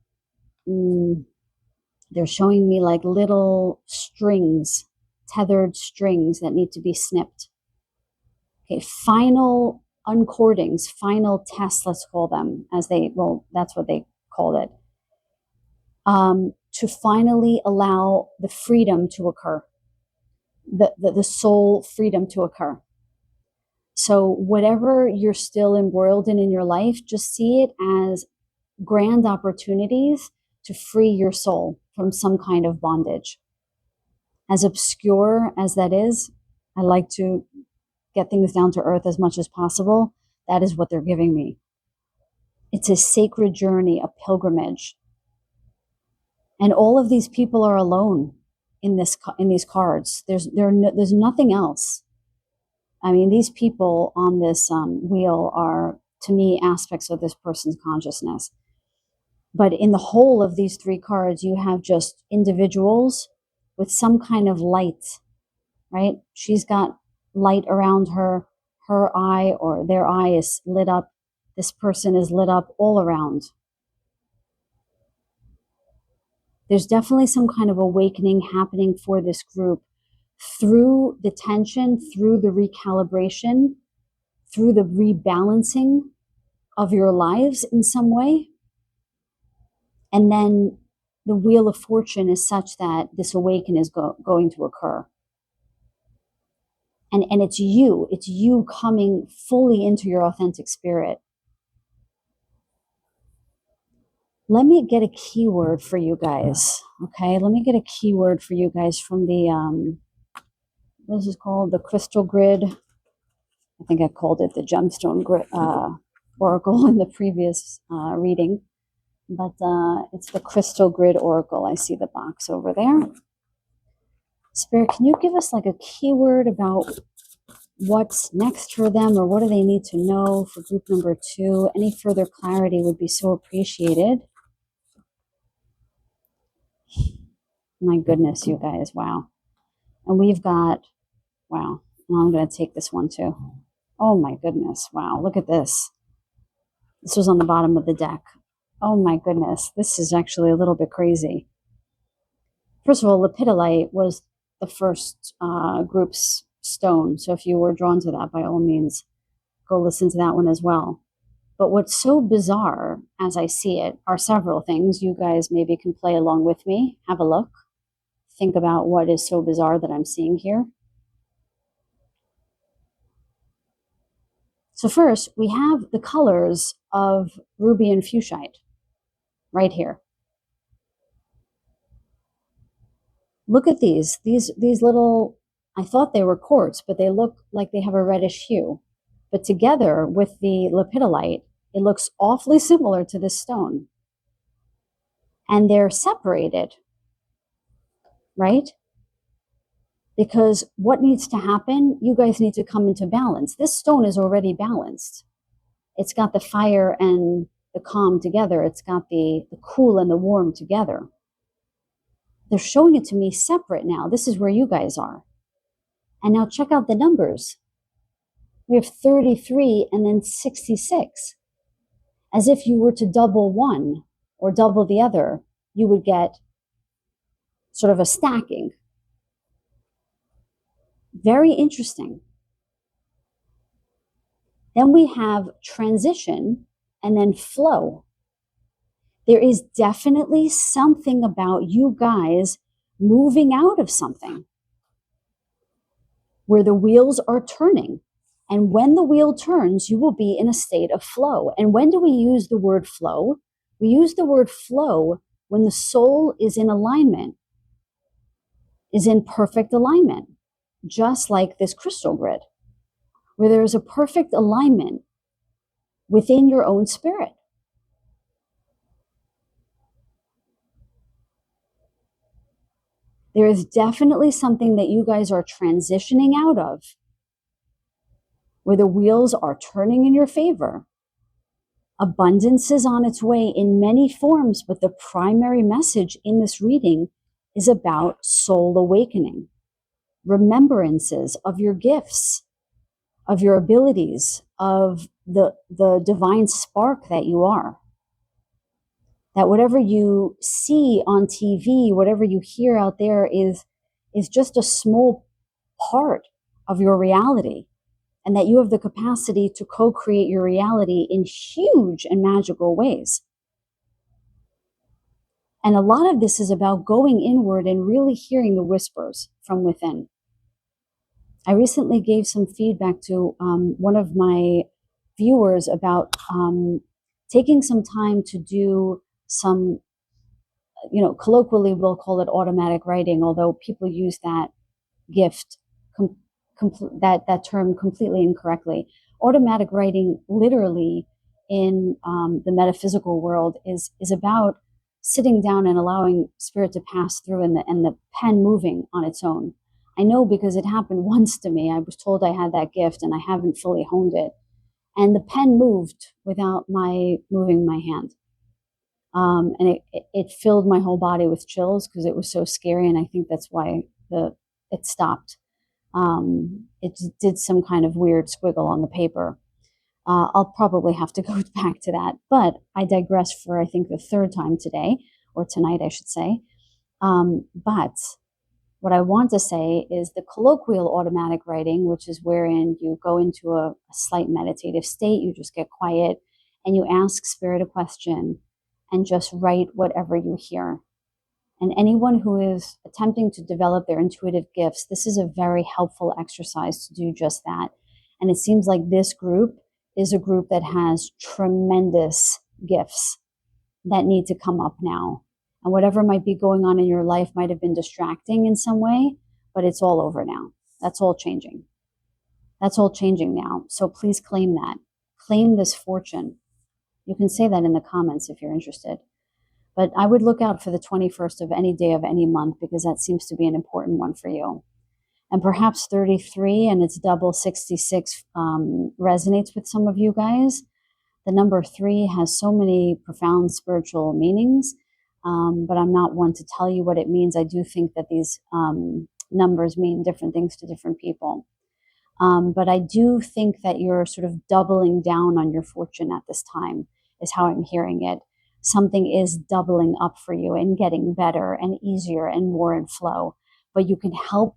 they're showing me like little strings, tethered strings that need to be snipped. Okay, final uncordings, final tests, let's call them, that's what they called it, to finally allow the freedom to occur, the soul freedom to occur. So whatever you're still embroiled in your life, just see it as grand opportunities to free your soul from some kind of bondage. As obscure as that is, I like to get things down to earth as much as possible. That is what they're giving me. It's a sacred journey, a pilgrimage. And all of these people are alone in these cards. There's nothing else. I mean, these people on this wheel are, to me, aspects of this person's consciousness. But in the whole of these three cards, you have just individuals with some kind of light, right? She's got light around her eye, or their eye is lit up. This person is lit up all around. There's definitely some kind of awakening happening for this group through the tension, through the recalibration, through the rebalancing of your lives in some way. And then the wheel of fortune is such that this awakening is going to occur. And it's you coming fully into your authentic spirit. Let me get a keyword for you guys. Okay, let me get a keyword for you guys from the, this is called the crystal grid. I think I called it the gemstone grid, oracle in the previous reading. But it's the crystal grid oracle. I see the box over there. Spirit, can you give us like a keyword about what's next for them, or what do they need to know for group number 2? Any further clarity would be so appreciated. My goodness, you guys, wow. And we've got, wow, well, I'm going to take this one too. Oh my goodness, wow, look at this. This was on the bottom of the deck. Oh my goodness, this is actually a little bit crazy. First of all, lepidolite was the first group's stone. So if you were drawn to that, by all means, go listen to that one as well. But what's so bizarre, as I see it, are several things. You guys maybe can play along with me. Have a look. Think about what is so bizarre that I'm seeing here. So first, we have the colors of ruby and fuchsite right here. Look at these little I thought they were quartz, but they look like they have a reddish hue. But together with the lepidolite, it looks awfully similar to this stone. And they're separated, right? Because what needs to happen? You guys need to come into balance. This stone is already balanced. It's got the fire and the calm together. It's got the cool and the warm together. They're showing it to me separate now. This is where you guys are. And now check out the numbers. We have 33 and then 66. As if you were to double one or double the other, you would get sort of a stacking. Very interesting. Then we have transition and then flow. There is definitely something about you guys moving out of something where the wheels are turning. And when the wheel turns, you will be in a state of flow. And when do we use the word flow? We use the word flow when the soul is in alignment, is in perfect alignment, just like this crystal grid, where there is a perfect alignment within your own spirit. There is definitely something that you guys are transitioning out of, where the wheels are turning in your favor. Abundance is on its way in many forms, but the primary message in this reading is about soul awakening, remembrances of your gifts, of your abilities, of the divine spark that you are. That whatever you see on TV, whatever you hear out there is just a small part of your reality, and that you have the capacity to co-create your reality in huge and magical ways. And a lot of this is about going inward and really hearing the whispers from within. I recently gave some feedback to one of my viewers about taking some time to do some, colloquially we'll call it automatic writing, although people use that gift that term completely incorrectly. Automatic writing, literally, in the metaphysical world, is about sitting down and allowing spirit to pass through, and the pen moving on its own. I know because it happened once to me. I was told I had that gift, and I haven't fully honed it. And the pen moved without my moving my hand. And it filled my whole body with chills because it was so scary, and I think that's why it stopped. It did some kind of weird squiggle on the paper. I'll probably have to go back to that, but I digress for, I think, the third time today, or tonight, I should say. But what I want to say is the colloquial automatic writing, which is wherein you go into a slight meditative state, you just get quiet, and you ask spirit a question, and just write whatever you hear. And anyone who is attempting to develop their intuitive gifts, this is a very helpful exercise to do just that. And it seems like this group is a group that has tremendous gifts that need to come up now. And whatever might be going on in your life might have been distracting in some way, but it's all over now. That's all changing. That's all changing now. So please claim that. Claim this fortune. You can say that in the comments if you're interested. But I would look out for the 21st of any day of any month, because that seems to be an important one for you. And perhaps 33 and its double 66 resonates with some of you guys. The number 3 has so many profound spiritual meanings, but I'm not one to tell you what it means. I do think that these numbers mean different things to different people. But I do think that you're sort of doubling down on your fortune at this time, is how I'm hearing it. Something is doubling up for you and getting better and easier and more in flow. But you can help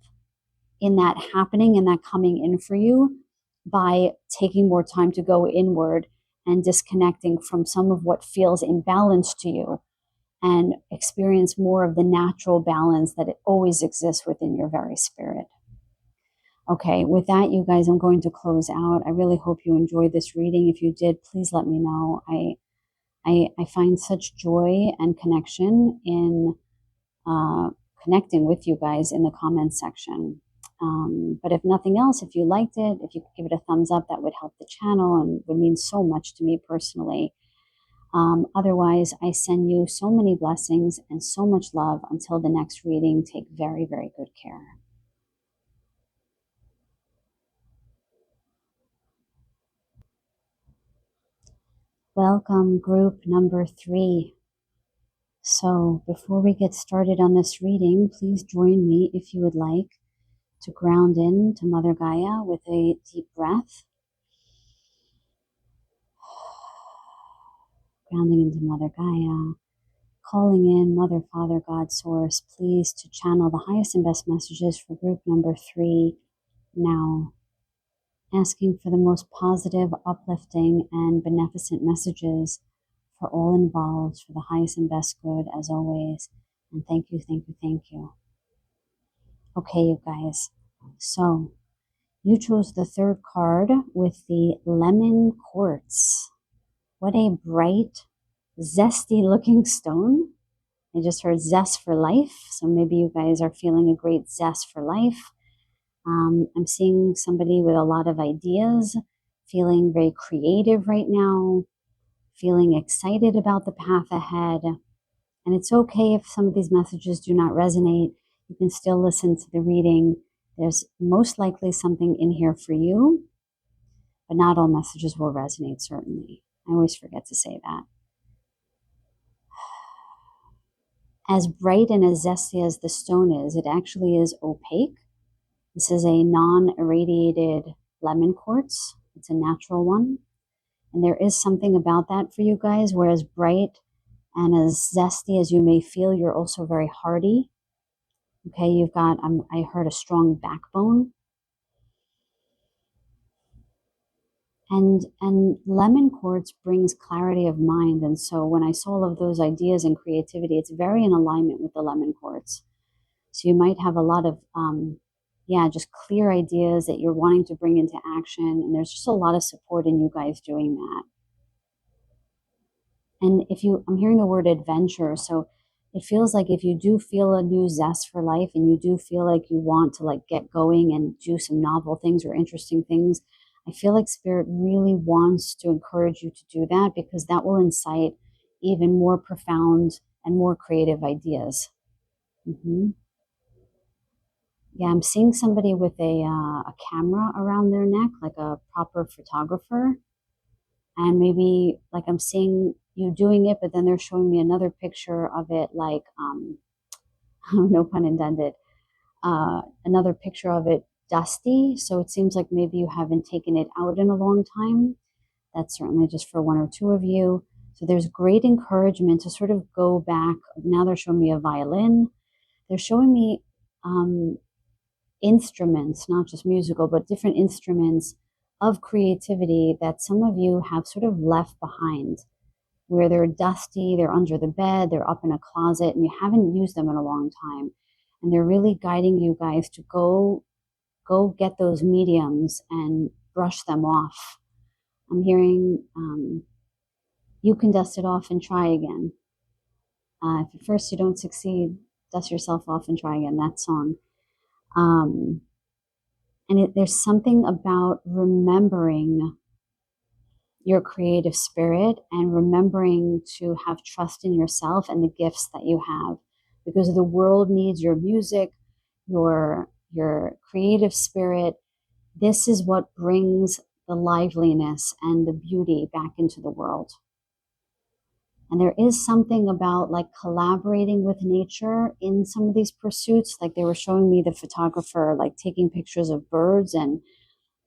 in that happening and that coming in for you by taking more time to go inward and disconnecting from some of what feels imbalanced to you, and experience more of the natural balance that it always exists within your very spirit. Okay, with that, you guys, I'm going to close out. I really hope you enjoyed this reading. If you did, please let me know. I find such joy and connection in connecting with you guys in the comments section. But if nothing else, if you liked it, if you could give it a thumbs up, that would help the channel and would mean so much to me personally. Otherwise, I send you so many blessings and so much love. Until the next reading, take very, very good care. Welcome, group number 3. So before we get started on this reading, please join me if you would like to ground in to Mother Gaia with a deep breath. Grounding into Mother Gaia, calling in Mother, Father, God, Source, please to channel the highest and best messages for group number 3 now. Asking for the most positive, uplifting, and beneficent messages for all involved, for the highest and best good as always. And thank you, thank you, thank you. Okay, you guys. So, you chose the 3rd card with the lemon quartz. What a bright, zesty looking stone. I just heard zest for life. So maybe you guys are feeling a great zest for life. I'm seeing somebody with a lot of ideas, feeling very creative right now, feeling excited about the path ahead. And it's okay if some of these messages do not resonate. You can still listen to the reading. There's most likely something in here for you, but not all messages will resonate, certainly. I always forget to say that. As bright and as zesty as the stone is, it actually is opaque. This is a non-irradiated lemon quartz. It's a natural one. And there is something about that for you guys, where as bright and as zesty as you may feel, you're also very hardy. Okay, you've got, I heard a strong backbone. And lemon quartz brings clarity of mind. And so when I saw all of those ideas and creativity, it's very in alignment with the lemon quartz. So you might have a lot of, just clear ideas that you're wanting to bring into action. And there's just a lot of support in you guys doing that. And I'm hearing the word adventure. So it feels like if you do feel a new zest for life and you do feel like you want to like get going and do some novel things or interesting things, I feel like Spirit really wants to encourage you to do that, because that will incite even more profound and more creative ideas. Yeah, I'm seeing somebody with a camera around their neck, like a proper photographer. And maybe like I'm seeing you doing it, but then they're showing me another picture of it, like, no pun intended, another picture of it dusty. So it seems like maybe you haven't taken it out in a long time. That's certainly just for 1 or 2 of you. So there's great encouragement to sort of go back. Now they're showing me a violin. They're showing me instruments, not just musical, but different instruments of creativity that some of you have sort of left behind, where they're dusty, they're under the bed, they're up in a closet, and you haven't used them in a long time. And they're really guiding you guys to go get those mediums and brush them off. I'm hearing you can dust it off and try again. If at first you don't succeed, dust yourself off and try again. That song. There's something about remembering your creative spirit and remembering to have trust in yourself and the gifts that you have, because the world needs your music, your creative spirit. This is what brings the liveliness and the beauty back into the world. And there is something about like collaborating with nature in some of these pursuits. Like they were showing me the photographer like taking pictures of birds and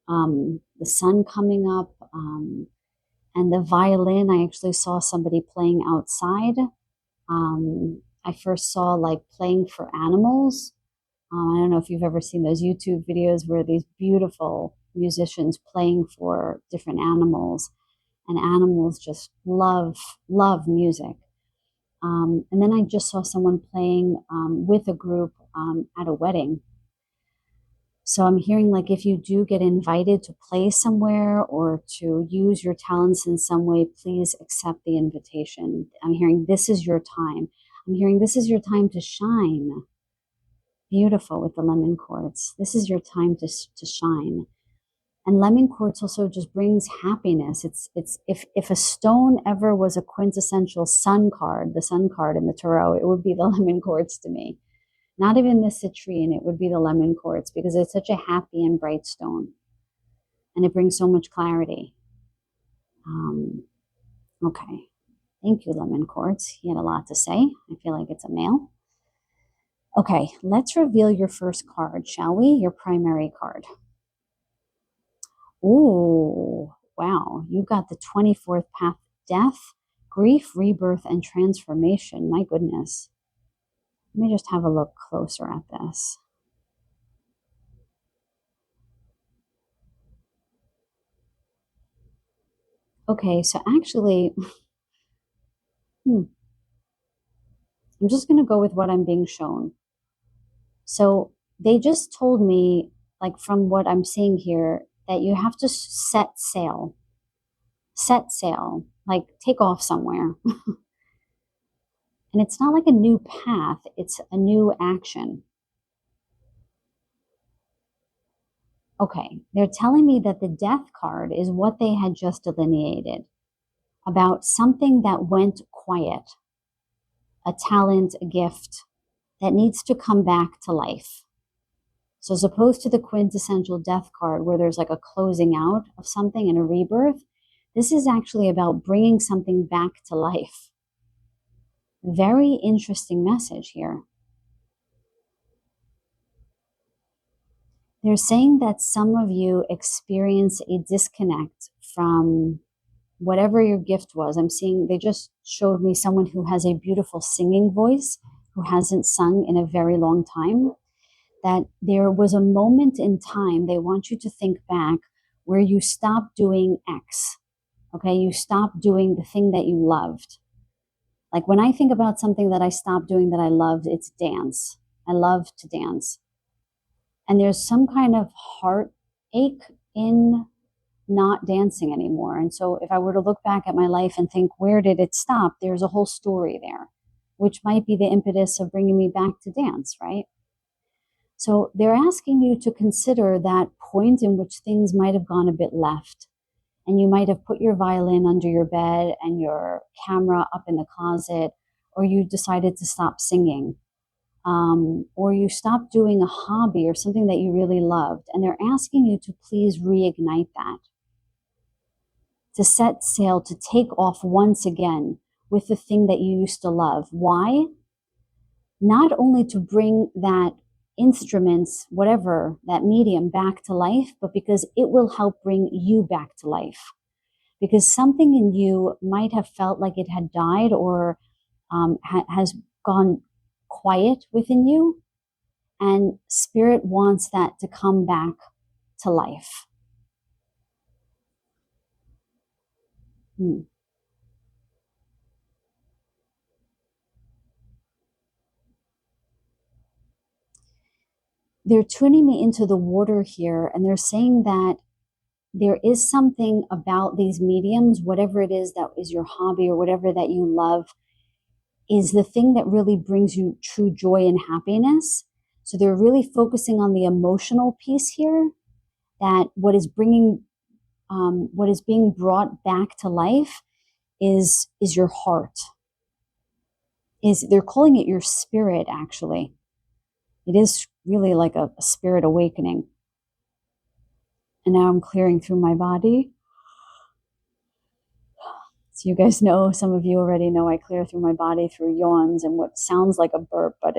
the sun coming up, and the violin. I actually saw somebody playing outside. I first saw like playing for animals. I don't know if you've ever seen those YouTube videos where these beautiful musicians playing for different animals, and animals just love music. And then I just saw someone playing with a group at a wedding. So I'm hearing like if you do get invited to play somewhere or to use your talents in some way, please accept the invitation. I'm hearing this is your time. I'm hearing this is your time to shine. Beautiful with the lemon quartz. This is your time to shine. And lemon quartz also just brings happiness. It's if a stone ever was a quintessential sun card, the sun card in the tarot, it would be the lemon quartz to me. Not even the citrine, it would be the lemon quartz because it's such a happy and bright stone. And it brings so much clarity. Okay. Thank you, lemon quartz. He had a lot to say. I feel like it's a male. Okay, let's reveal your first card, shall we? Your primary card. Ooh, wow. You got the 24th path, death, grief, rebirth, and transformation. My goodness. Let me just have a look closer at this. Okay, so actually, I'm just going to go with what I'm being shown. So they just told me, like from what I'm seeing here, that you have to set sail, like take off somewhere. And it's not like a new path, it's a new action. Okay, they're telling me that the death card is what they had just delineated about something that went quiet, a talent, a gift that needs to come back to life. So as opposed to the quintessential death card where there's like a closing out of something and a rebirth, this is actually about bringing something back to life. Very interesting message here. They're saying that some of you experience a disconnect from whatever your gift was. I'm seeing, they just showed me someone who has a beautiful singing voice, who hasn't sung in a very long time, that there was a moment in time, they want you to think back, where you stopped doing X. Okay, you stopped doing the thing that you loved. Like when I think about something that I stopped doing that I loved, it's dance. I love to dance. And there's some kind of heartache in not dancing anymore. And so if I were to look back at my life and think, where did it stop? There's a whole story there, which might be the impetus of bringing me back to dance, right? So they're asking you to consider that point in which things might have gone a bit left. And you might have put your violin under your bed and your camera up in the closet, or you decided to stop singing. Or you stopped doing a hobby or something that you really loved. And they're asking you to please reignite that, to set sail, to take off once again with the thing that you used to love. Why? Not only to bring that instruments, whatever, that medium back to life, but because it will help bring you back to life. Because something in you might have felt like it had died or has gone quiet within you, and spirit wants that to come back to life. They're tuning me into the water here, and they're saying that there is something about these mediums, whatever it is that is your hobby or whatever that you love, is the thing that really brings you true joy and happiness. So they're really focusing on the emotional piece here, that what is being brought back to life is your heart. They're calling it your spirit, actually. It is really like a spirit awakening. And now I'm clearing through my body. So you guys know, some of you already know, I clear through my body through yawns and what sounds like a burp, but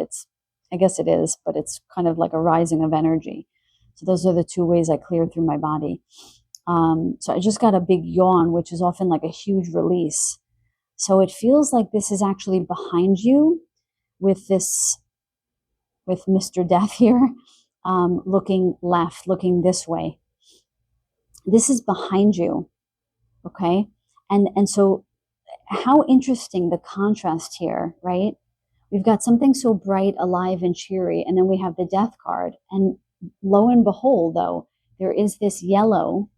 I guess it is, but it's kind of like a rising of energy. So those are the two ways I clear through my body. So I just got a big yawn, which is often like a huge release. So it feels like this is actually behind you with Mr. Death here, looking left, looking this way. This is behind you, okay? And so how interesting the contrast here, right? We've got something so bright, alive, and cheery, and then we have the death card. And lo and behold, though, there is this yellow,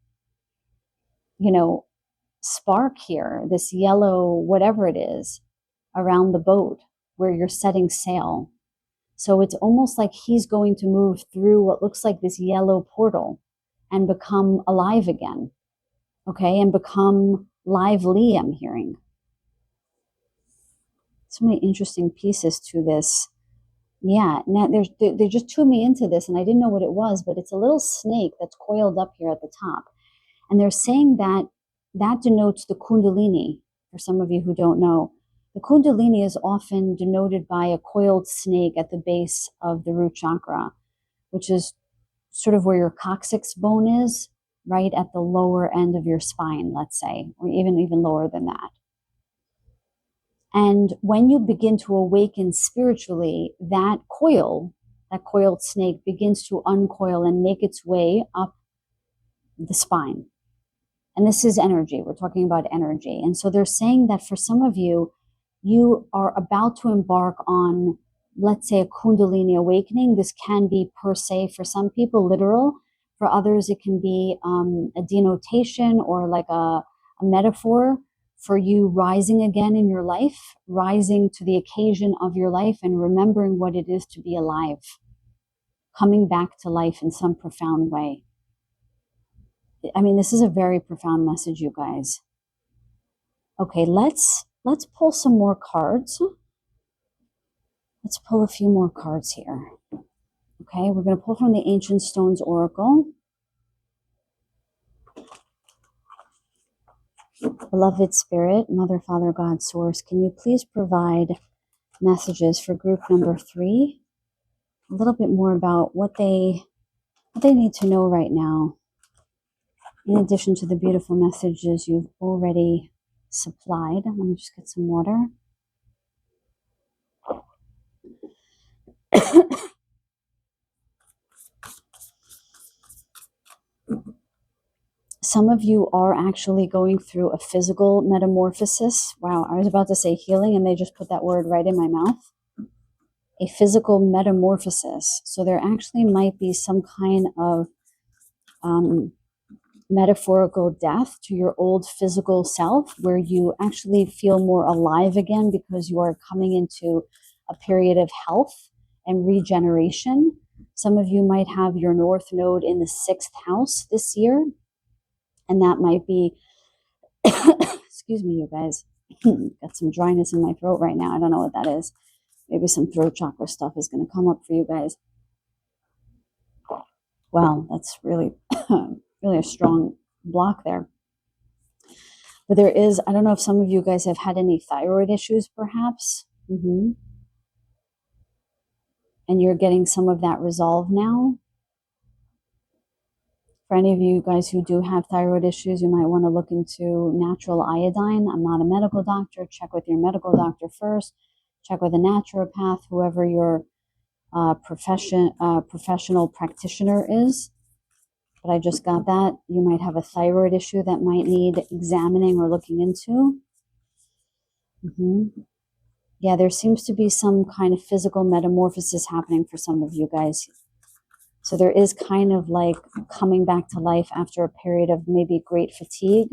spark here, this yellow, whatever it is, around the boat where you're setting sail. So it's almost like he's going to move through what looks like this yellow portal and become alive again. Okay, and become lively, I'm hearing. So many interesting pieces to this. Yeah, now they're just tuned me into this, and I didn't know what it was, but it's a little snake that's coiled up here at the top. And they're saying that that denotes the Kundalini. For some of you who don't know, the Kundalini is often denoted by a coiled snake at the base of the root chakra, which is sort of where your coccyx bone is, right at the lower end of your spine, let's say, or even lower than that. And when you begin to awaken spiritually, that coiled snake begins to uncoil and make its way up the spine. And this is energy. We're talking about energy. And so they're saying that for some of you, you are about to embark on, let's say, a Kundalini awakening. This can be per se for some people, literal. For others, it can be a denotation or like a metaphor for you rising again in your life, rising to the occasion of your life and remembering what it is to be alive, coming back to life in some profound way. I mean, this is a very profound message, you guys. Okay, let's pull some more cards. Let's pull a few more cards here. Okay, we're going to pull from the Ancient Stones Oracle. Beloved Spirit, Mother, Father, God, Source, can you please provide messages for group number 3? A little bit more about what they need to know right now, in addition to the beautiful messages you've already supplied. Let me just get some water. Some of you are actually going through a physical metamorphosis. Wow, I was about to say healing and they just put that word right in my mouth. A physical metamorphosis. So there actually might be some kind of metaphorical death to your old physical self, where you actually feel more alive again because you are coming into a period of health and regeneration. Some of you might have your North Node in the 6th house this year, and that might be, excuse me, you guys, got some dryness in my throat right now. I don't know what that is. Maybe some throat chakra stuff is going to come up for you guys. Wow, that's really, really a strong block there. But there is, I don't know if some of you guys have had any thyroid issues, perhaps. And you're getting some of that resolved now. For any of you guys who do have thyroid issues, you might want to look into natural iodine. I'm not a medical doctor. Check with your medical doctor first. Check with a naturopath, whoever your professional practitioner is. But I just got that. You might have a thyroid issue that might need examining or looking into. Yeah, there seems to be some kind of physical metamorphosis happening for some of you guys. So there is kind of like coming back to life after a period of maybe great fatigue.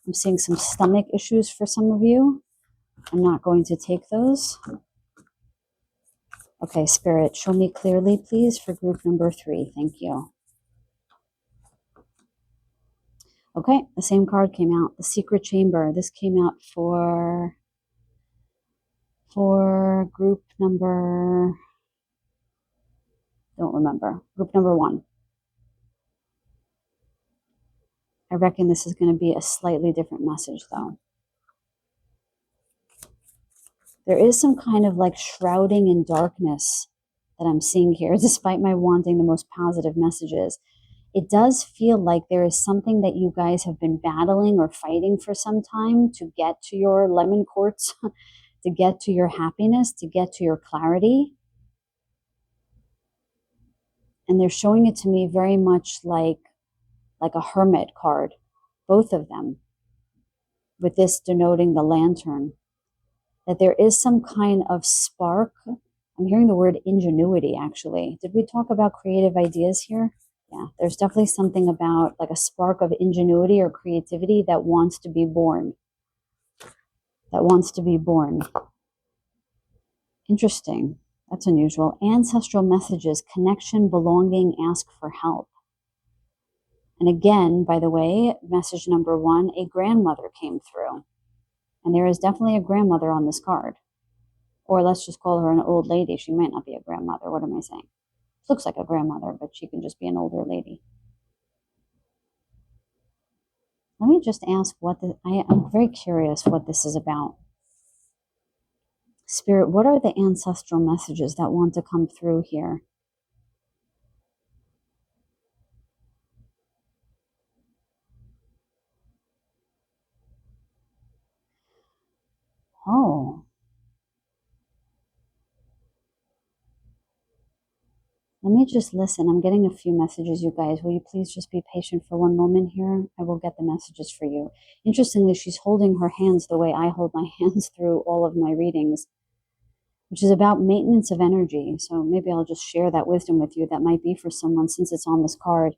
I'm seeing some stomach issues for some of you. I'm not going to take those. Okay, Spirit, show me clearly, please, for group number 3. Thank you. Okay, the same card came out. The Secret Chamber. This came out for group number, don't remember, group number 1. I reckon this is going to be a slightly different message, though. There is some kind of like shrouding in darkness that I'm seeing here, despite my wanting the most positive messages. It does feel like there is something that you guys have been battling or fighting for some time to get to your lemon quartz, to get to your happiness, to get to your clarity. And they're showing it to me very much like a hermit card, both of them, with this denoting the lantern. That there is some kind of spark. I'm hearing the word ingenuity, actually. Did we talk about creative ideas here? Yeah, there's definitely something about like a spark of ingenuity or creativity that wants to be born. That wants to be born. Interesting. That's unusual. Ancestral messages, connection, belonging, ask for help. And again, by the way, message number one, a grandmother came through. And there is definitely a grandmother on this card. Or let's just call her an old lady. She might not be a grandmother. What am I saying? Looks like a grandmother, but she can just be an older lady. Let me just ask I'm very curious what this is about. Spirit, what are the ancestral messages that want to come through here? Oh, let me just listen. I'm getting a few messages, you guys. Will you please just be patient for one moment here? I will get the messages for you. Interestingly, she's holding her hands the way I hold my hands through all of my readings, which is about maintenance of energy. So maybe I'll just share that wisdom with you. That might be for someone since it's on this card.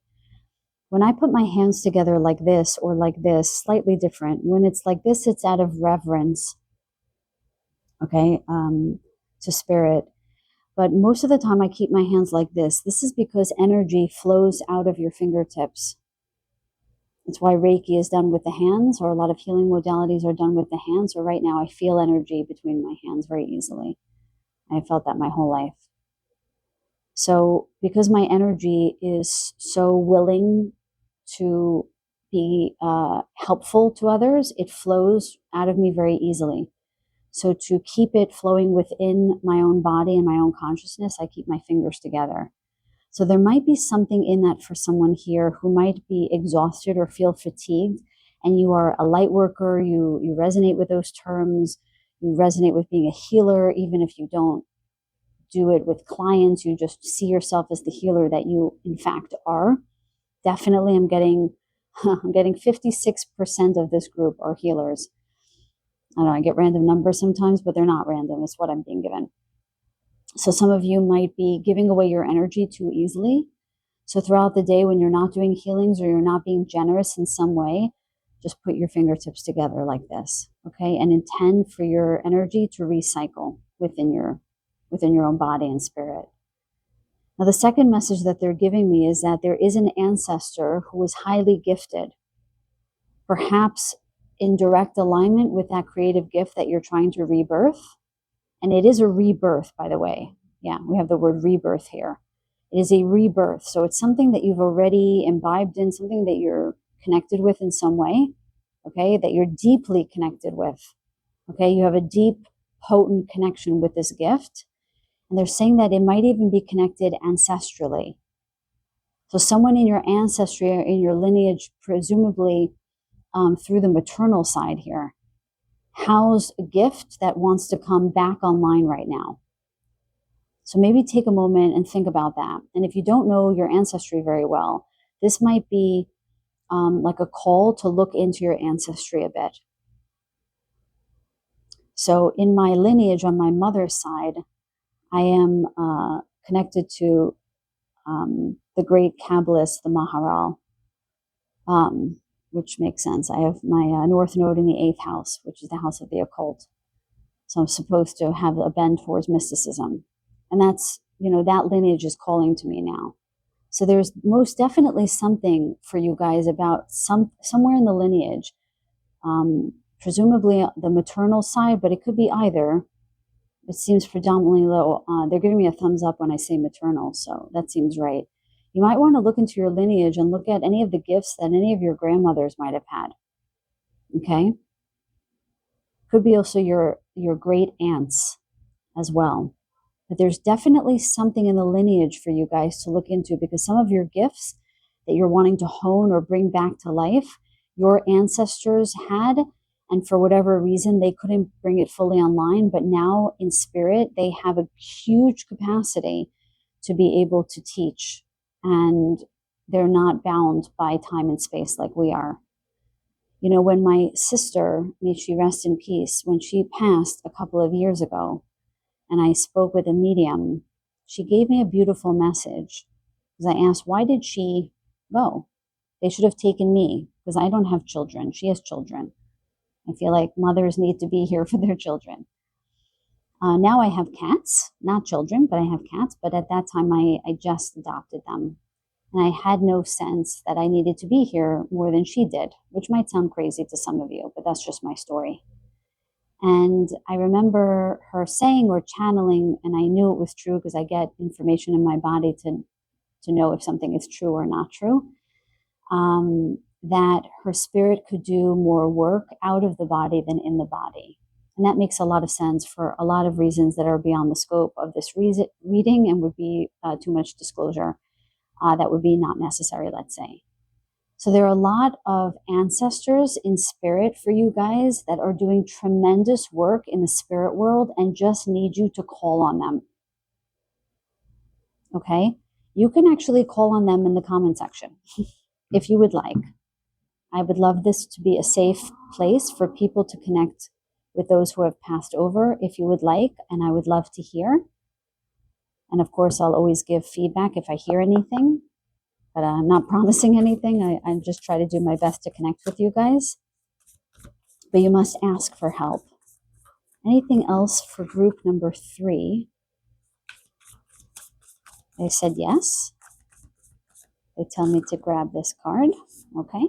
When I put my hands together like this or like this, slightly different. When it's like this, it's out of reverence, okay, to spirit. But most of the time I keep my hands like this. This is because energy flows out of your fingertips. It's why Reiki is done with the hands, or a lot of healing modalities are done with the hands. Or right now I feel energy between my hands very easily. I felt that my whole life. So because my energy is so willing to be helpful to others, it flows out of me very easily. So to keep it flowing within my own body and my own consciousness, I keep my fingers together. So there might be something in that for someone here who might be exhausted or feel fatigued, and you are a light worker, you resonate with those terms, you resonate with being a healer, even if you don't do it with clients, you just see yourself as the healer that you in fact are. Definitely I'm getting 56% of this group are healers. I don't know, I get random numbers sometimes, but they're not random. It's what I'm being given. So some of you might be giving away your energy too easily. So throughout the day, when you're not doing healings or you're not being generous in some way, just put your fingertips together like this, okay? And intend for your energy to recycle within your own body and spirit. Now, the second message that they're giving me is that there is an ancestor who is highly gifted, perhaps in direct alignment with that creative gift that you're trying to rebirth. And it is a rebirth, by the way. Yeah, we have the word rebirth here. It is a rebirth. So it's something that you've already imbibed in, something that you're connected with in some way, okay, that you're deeply connected with. Okay, you have a deep, potent connection with this gift. And they're saying that it might even be connected ancestrally. So someone in your ancestry or in your lineage, presumably through the maternal side here, house a gift that wants to come back online right now. So maybe take a moment and think about that. And if you don't know your ancestry very well, this might be like a call to look into your ancestry a bit. So in my lineage on my mother's side, I am connected to the great Kabbalist, the Maharal, which makes sense. I have my North Node in the 8th house, which is the house of the occult. So I'm supposed to have a bend towards mysticism. And that's, that lineage is calling to me now. So there's most definitely something for you guys about somewhere in the lineage, presumably the maternal side, but it could be either. It seems predominantly low. They're giving me a thumbs up when I say maternal, so that seems right. You might want to look into your lineage and look at any of the gifts that any of your grandmothers might have had. Okay? Could be also your great aunts as well. But there's definitely something in the lineage for you guys to look into, because some of your gifts that you're wanting to hone or bring back to life, your ancestors had, and for whatever reason, they couldn't bring it fully online. But now in spirit, they have a huge capacity to be able to teach. And they're not bound by time and space like we are. When my sister, may she rest in peace, when she passed a couple of years ago, and I spoke with a medium, she gave me a beautiful message. Because I asked, why did she go? They should have taken me, because I don't have children. She has children. I feel like mothers need to be here for their children. Now I have cats, not children, but I have cats. But at that time, I just adopted them. And I had no sense that I needed to be here more than she did, which might sound crazy to some of you, but that's just my story. And I remember her saying or channeling, and I knew it was true because I get information in my body to know if something is true or not true, that her spirit could do more work out of the body than in the body. And that makes a lot of sense for a lot of reasons that are beyond the scope of this reading and would be too much disclosure. That would be not necessary, let's say. So there are a lot of ancestors in spirit for you guys that are doing tremendous work in the spirit world and just need you to call on them. Okay? You can actually call on them in the comment section if you would like. I would love this to be a safe place for people to connect with those who have passed over if you would like, and I would love to hear. And of course, I'll always give feedback if I hear anything, but I'm not promising anything. I just try to do my best to connect with you guys. But you must ask for help. Anything else for group number 3? They said yes. They tell me to grab this card. Okay.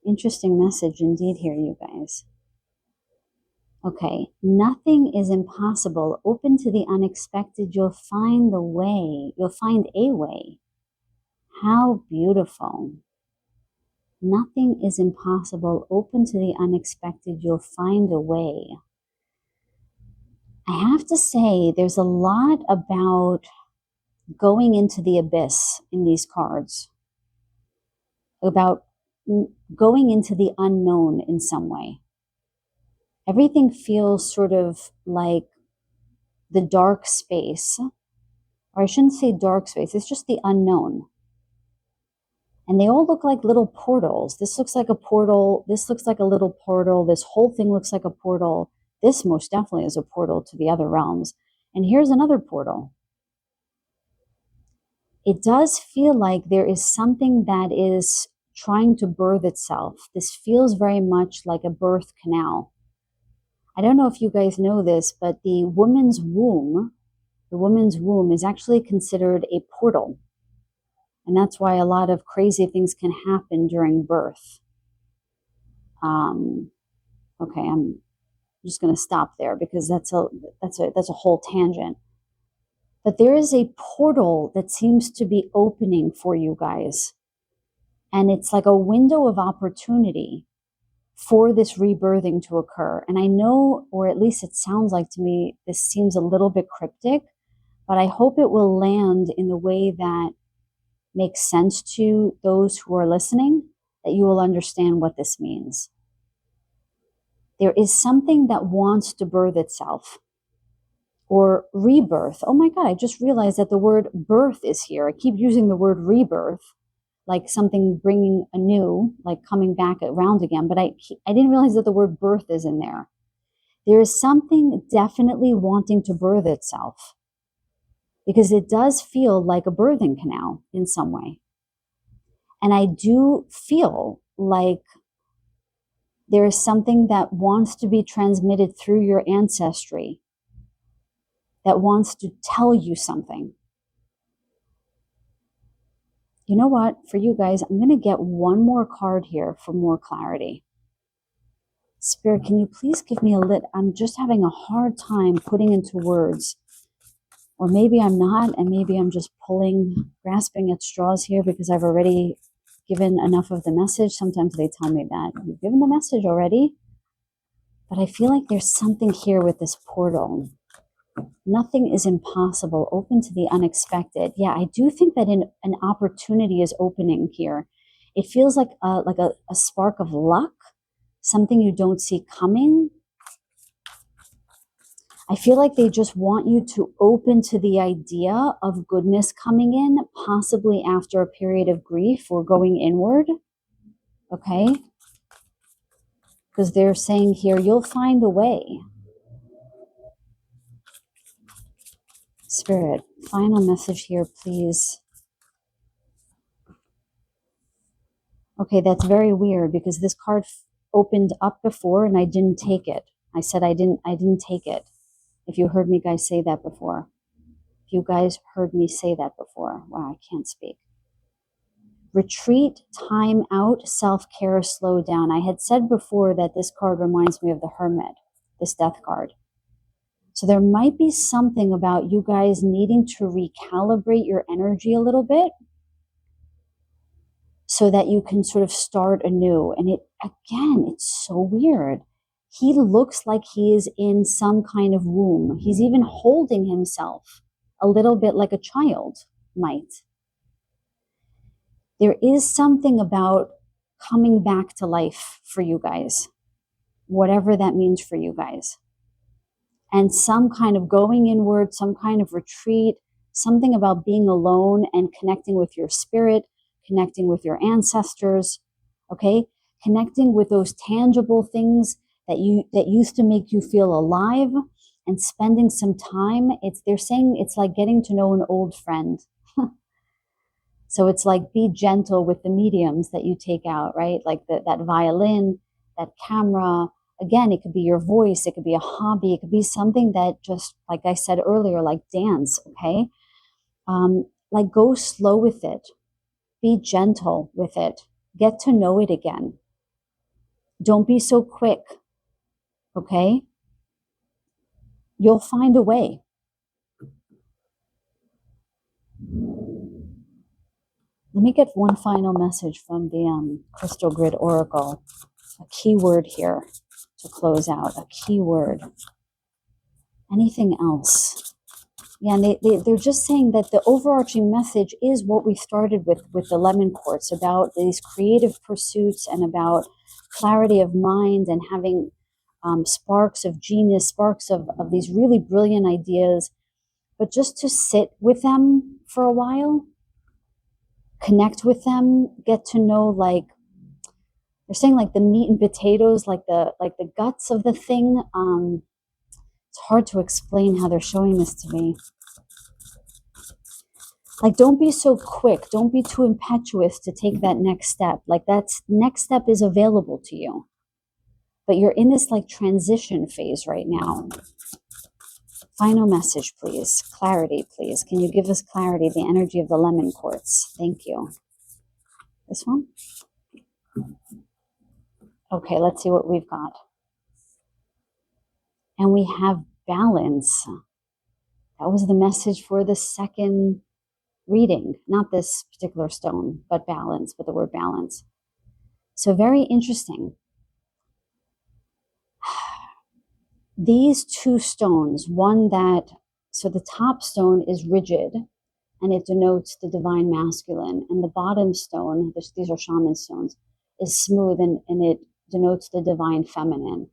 Interesting message indeed here, you guys. Okay. Nothing is impossible. Open to the unexpected. You'll find the way. You'll find a way. How beautiful. Nothing is impossible. Open to the unexpected. You'll find a way. I have to say, there's a lot about going into the abyss in these cards, about going into the unknown in some way. Everything feels sort of like the dark space, or I shouldn't say dark space, it's just the unknown. And they all look like little portals. This looks like a portal. This looks like a little portal. This whole thing looks like a portal. This most definitely is a portal to the other realms. And here's another portal. It does feel like there is something that is trying to birth itself. This feels very much like a birth canal. I don't know if you guys know this, but the woman's womb is actually considered a portal. And that's why a lot of crazy things can happen during birth. Okay, I'm just going to stop there because that's a whole tangent. But there is a portal that seems to be opening for you guys. And it's like a window of opportunity for this rebirthing to occur. And I know, or at least it sounds like to me, this seems a little bit cryptic, but I hope it will land in the way that makes sense to those who are listening, that you will understand what this means. There is something that wants to birth itself or rebirth. Oh my God, I just realized that the word birth is here. I keep using the word rebirth, like something bringing anew, like coming back around again. But I didn't realize that the word birth is in there. There is something definitely wanting to birth itself because it does feel like a birthing canal in some way. And I do feel like there is something that wants to be transmitted through your ancestry, that wants to tell you something. You know what? For you guys, I'm going to get one more card here for more clarity. Spirit, can you please give me I'm just having a hard time putting into words. Or maybe I'm not, and maybe I'm just grasping at straws here because I've already given enough of the message. Sometimes they tell me that you've given the message already. But I feel like there's something here with this portal. Nothing is impossible. Open to the unexpected. Yeah, I do think that an opportunity is opening here. It feels like a spark of luck, something you don't see coming. I feel like they just want you to open to the idea of goodness coming in, possibly after a period of grief or going inward. Okay? Because they're saying here, you'll find a way. Spirit, final message here, please. Okay, that's very weird because this card opened up before and I didn't take it. I said I didn't take it. If you heard me guys say that before. If you guys heard me say that before. Wow, I can't speak. Retreat, time out, self-care, slow down. I had said before that this card reminds me of the Hermit, this death card. So there might be something about you guys needing to recalibrate your energy a little bit so that you can sort of start anew. And it's so weird. He looks like he is in some kind of womb. He's even holding himself a little bit like a child might. There is something about coming back to life for you guys, whatever that means for you guys. And some kind of going inward, some kind of retreat, something about being alone and connecting with your spirit, connecting with your ancestors, okay? Connecting with those tangible things that used to make you feel alive and spending some time. They're saying it's like getting to know an old friend. So it's like, be gentle with the mediums that you take out, right? Like that violin, that camera. Again, it could be your voice. It could be a hobby. It could be something that just, like I said earlier, like dance, okay? Like go slow with it. Be gentle with it. Get to know it again. Don't be so quick, okay? You'll find a way. Let me get one final message from the Crystal Grid Oracle. A keyword here to close out. A keyword. Anything else? Yeah, and they're just saying that the overarching message is what we started with the lemon quartz, about these creative pursuits and about clarity of mind and having sparks of genius, sparks of these really brilliant ideas, but just to sit with them for a while, connect with them, get to know, like they're saying, like the meat and potatoes, like the guts of the thing. It's hard to explain how they're showing this to me. Like, don't be so quick. Don't be too impetuous to take that next step. Like, that next step is available to you. But you're in this like transition phase right now. Final message, please. Clarity, please. Can you give us clarity? The energy of the lemon quartz. Thank you. This one? Okay, let's see what we've got. And we have balance. That was the message for the second reading. Not this particular stone, but balance, but the word balance. So very interesting. These two stones, so the top stone is rigid, and it denotes the divine masculine, and the bottom stone, these are shaman stones, is smooth, and it denotes the divine feminine.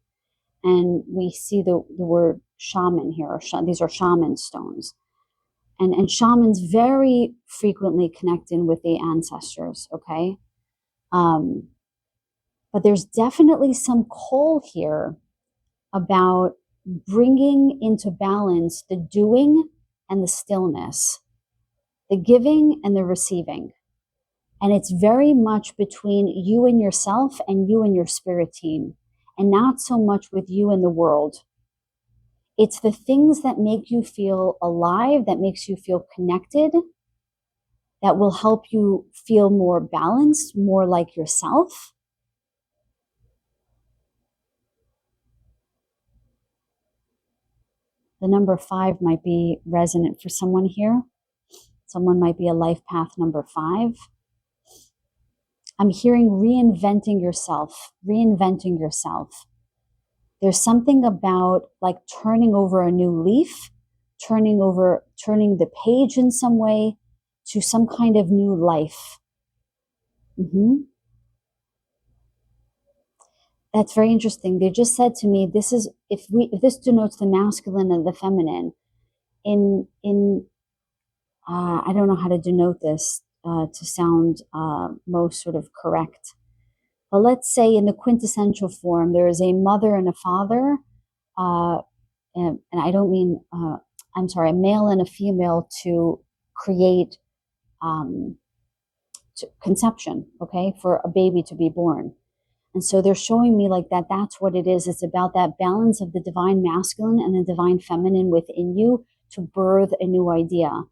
And we see the word shaman here. These are shaman stones. And shamans very frequently connect in with the ancestors, okay? But there's definitely some call here about bringing into balance the doing and the stillness, the giving and the receiving. And it's very much between you and yourself and you and your spirit team, and not so much with you and the world. It's the things that make you feel alive, that makes you feel connected, that will help you feel more balanced, more like yourself. The number 5 might be resonant for someone here. Someone might be a life path number 5. I'm hearing reinventing yourself, reinventing yourself. There's something about like turning over a new leaf, turning the page in some way to some kind of new life. That's very interesting. They just said to me, this is, if this denotes the masculine and the feminine, I don't know how to denote this to sound most sort of correct. But let's say in the quintessential form, there is a mother and a father, and I don't mean, a male and a female to create conception, okay, for a baby to be born. And so they're showing me like that that's what it is. It's about that balance of the divine masculine and the divine feminine within you to birth a new idea,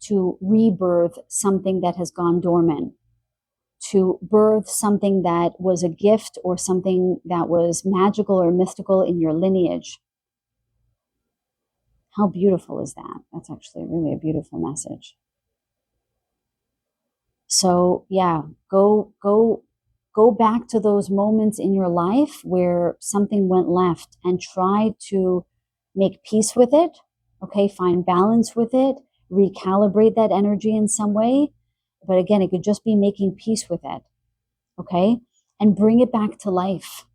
to rebirth something that has gone dormant, to birth something that was a gift or something that was magical or mystical in your lineage. How beautiful is that? That's actually really a beautiful message. So yeah, go back to those moments in your life where something went left and try to make peace with it. Okay, find balance with it, recalibrate that energy in some way. But again, it could just be making peace with it. Okay, and bring it back to life.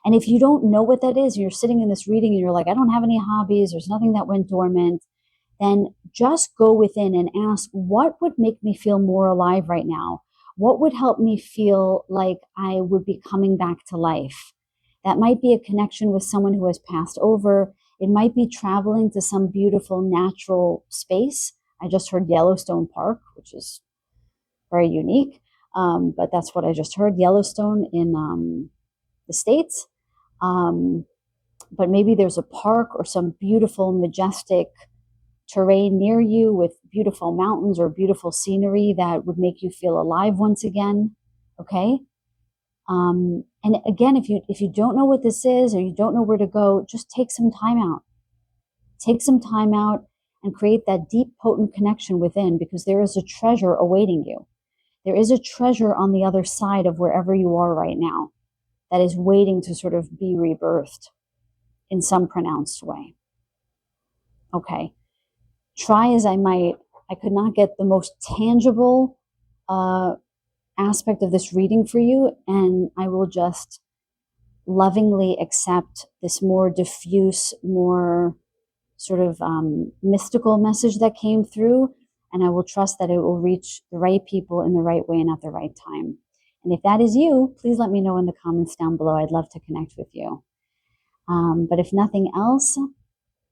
And if you don't know what that is, you're sitting in this reading and you're like, I don't have any hobbies, there's nothing that went dormant, then just go within and ask, what would make me feel more alive right now? What would help me feel like I would be coming back to life? That might be a connection with someone who has passed over. It might be traveling to some beautiful natural space. I just heard Yellowstone Park, which is very unique. But that's what I just heard, Yellowstone in the States. But maybe there's a park or some beautiful, majestic terrain near you with beautiful mountains or beautiful scenery that would make you feel alive once again. Okay. And again, if you don't know what this is or you don't know where to go, just take some time out. Take some time out and create that deep, potent connection within, because there is a treasure awaiting you. There is a treasure on the other side of wherever you are right now that is waiting to sort of be rebirthed in some pronounced way. Okay. Try as I might, I could not get the most tangible aspect of this reading for you, and I will just lovingly accept this more diffuse, more sort of mystical message that came through, and I will trust that it will reach the right people in the right way and at the right time. And if that is you, please let me know in the comments down below. I'd love to connect with you. But if nothing else,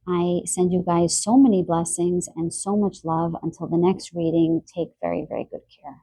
I send you guys so many blessings and so much love. Until the next reading, take very, very good care.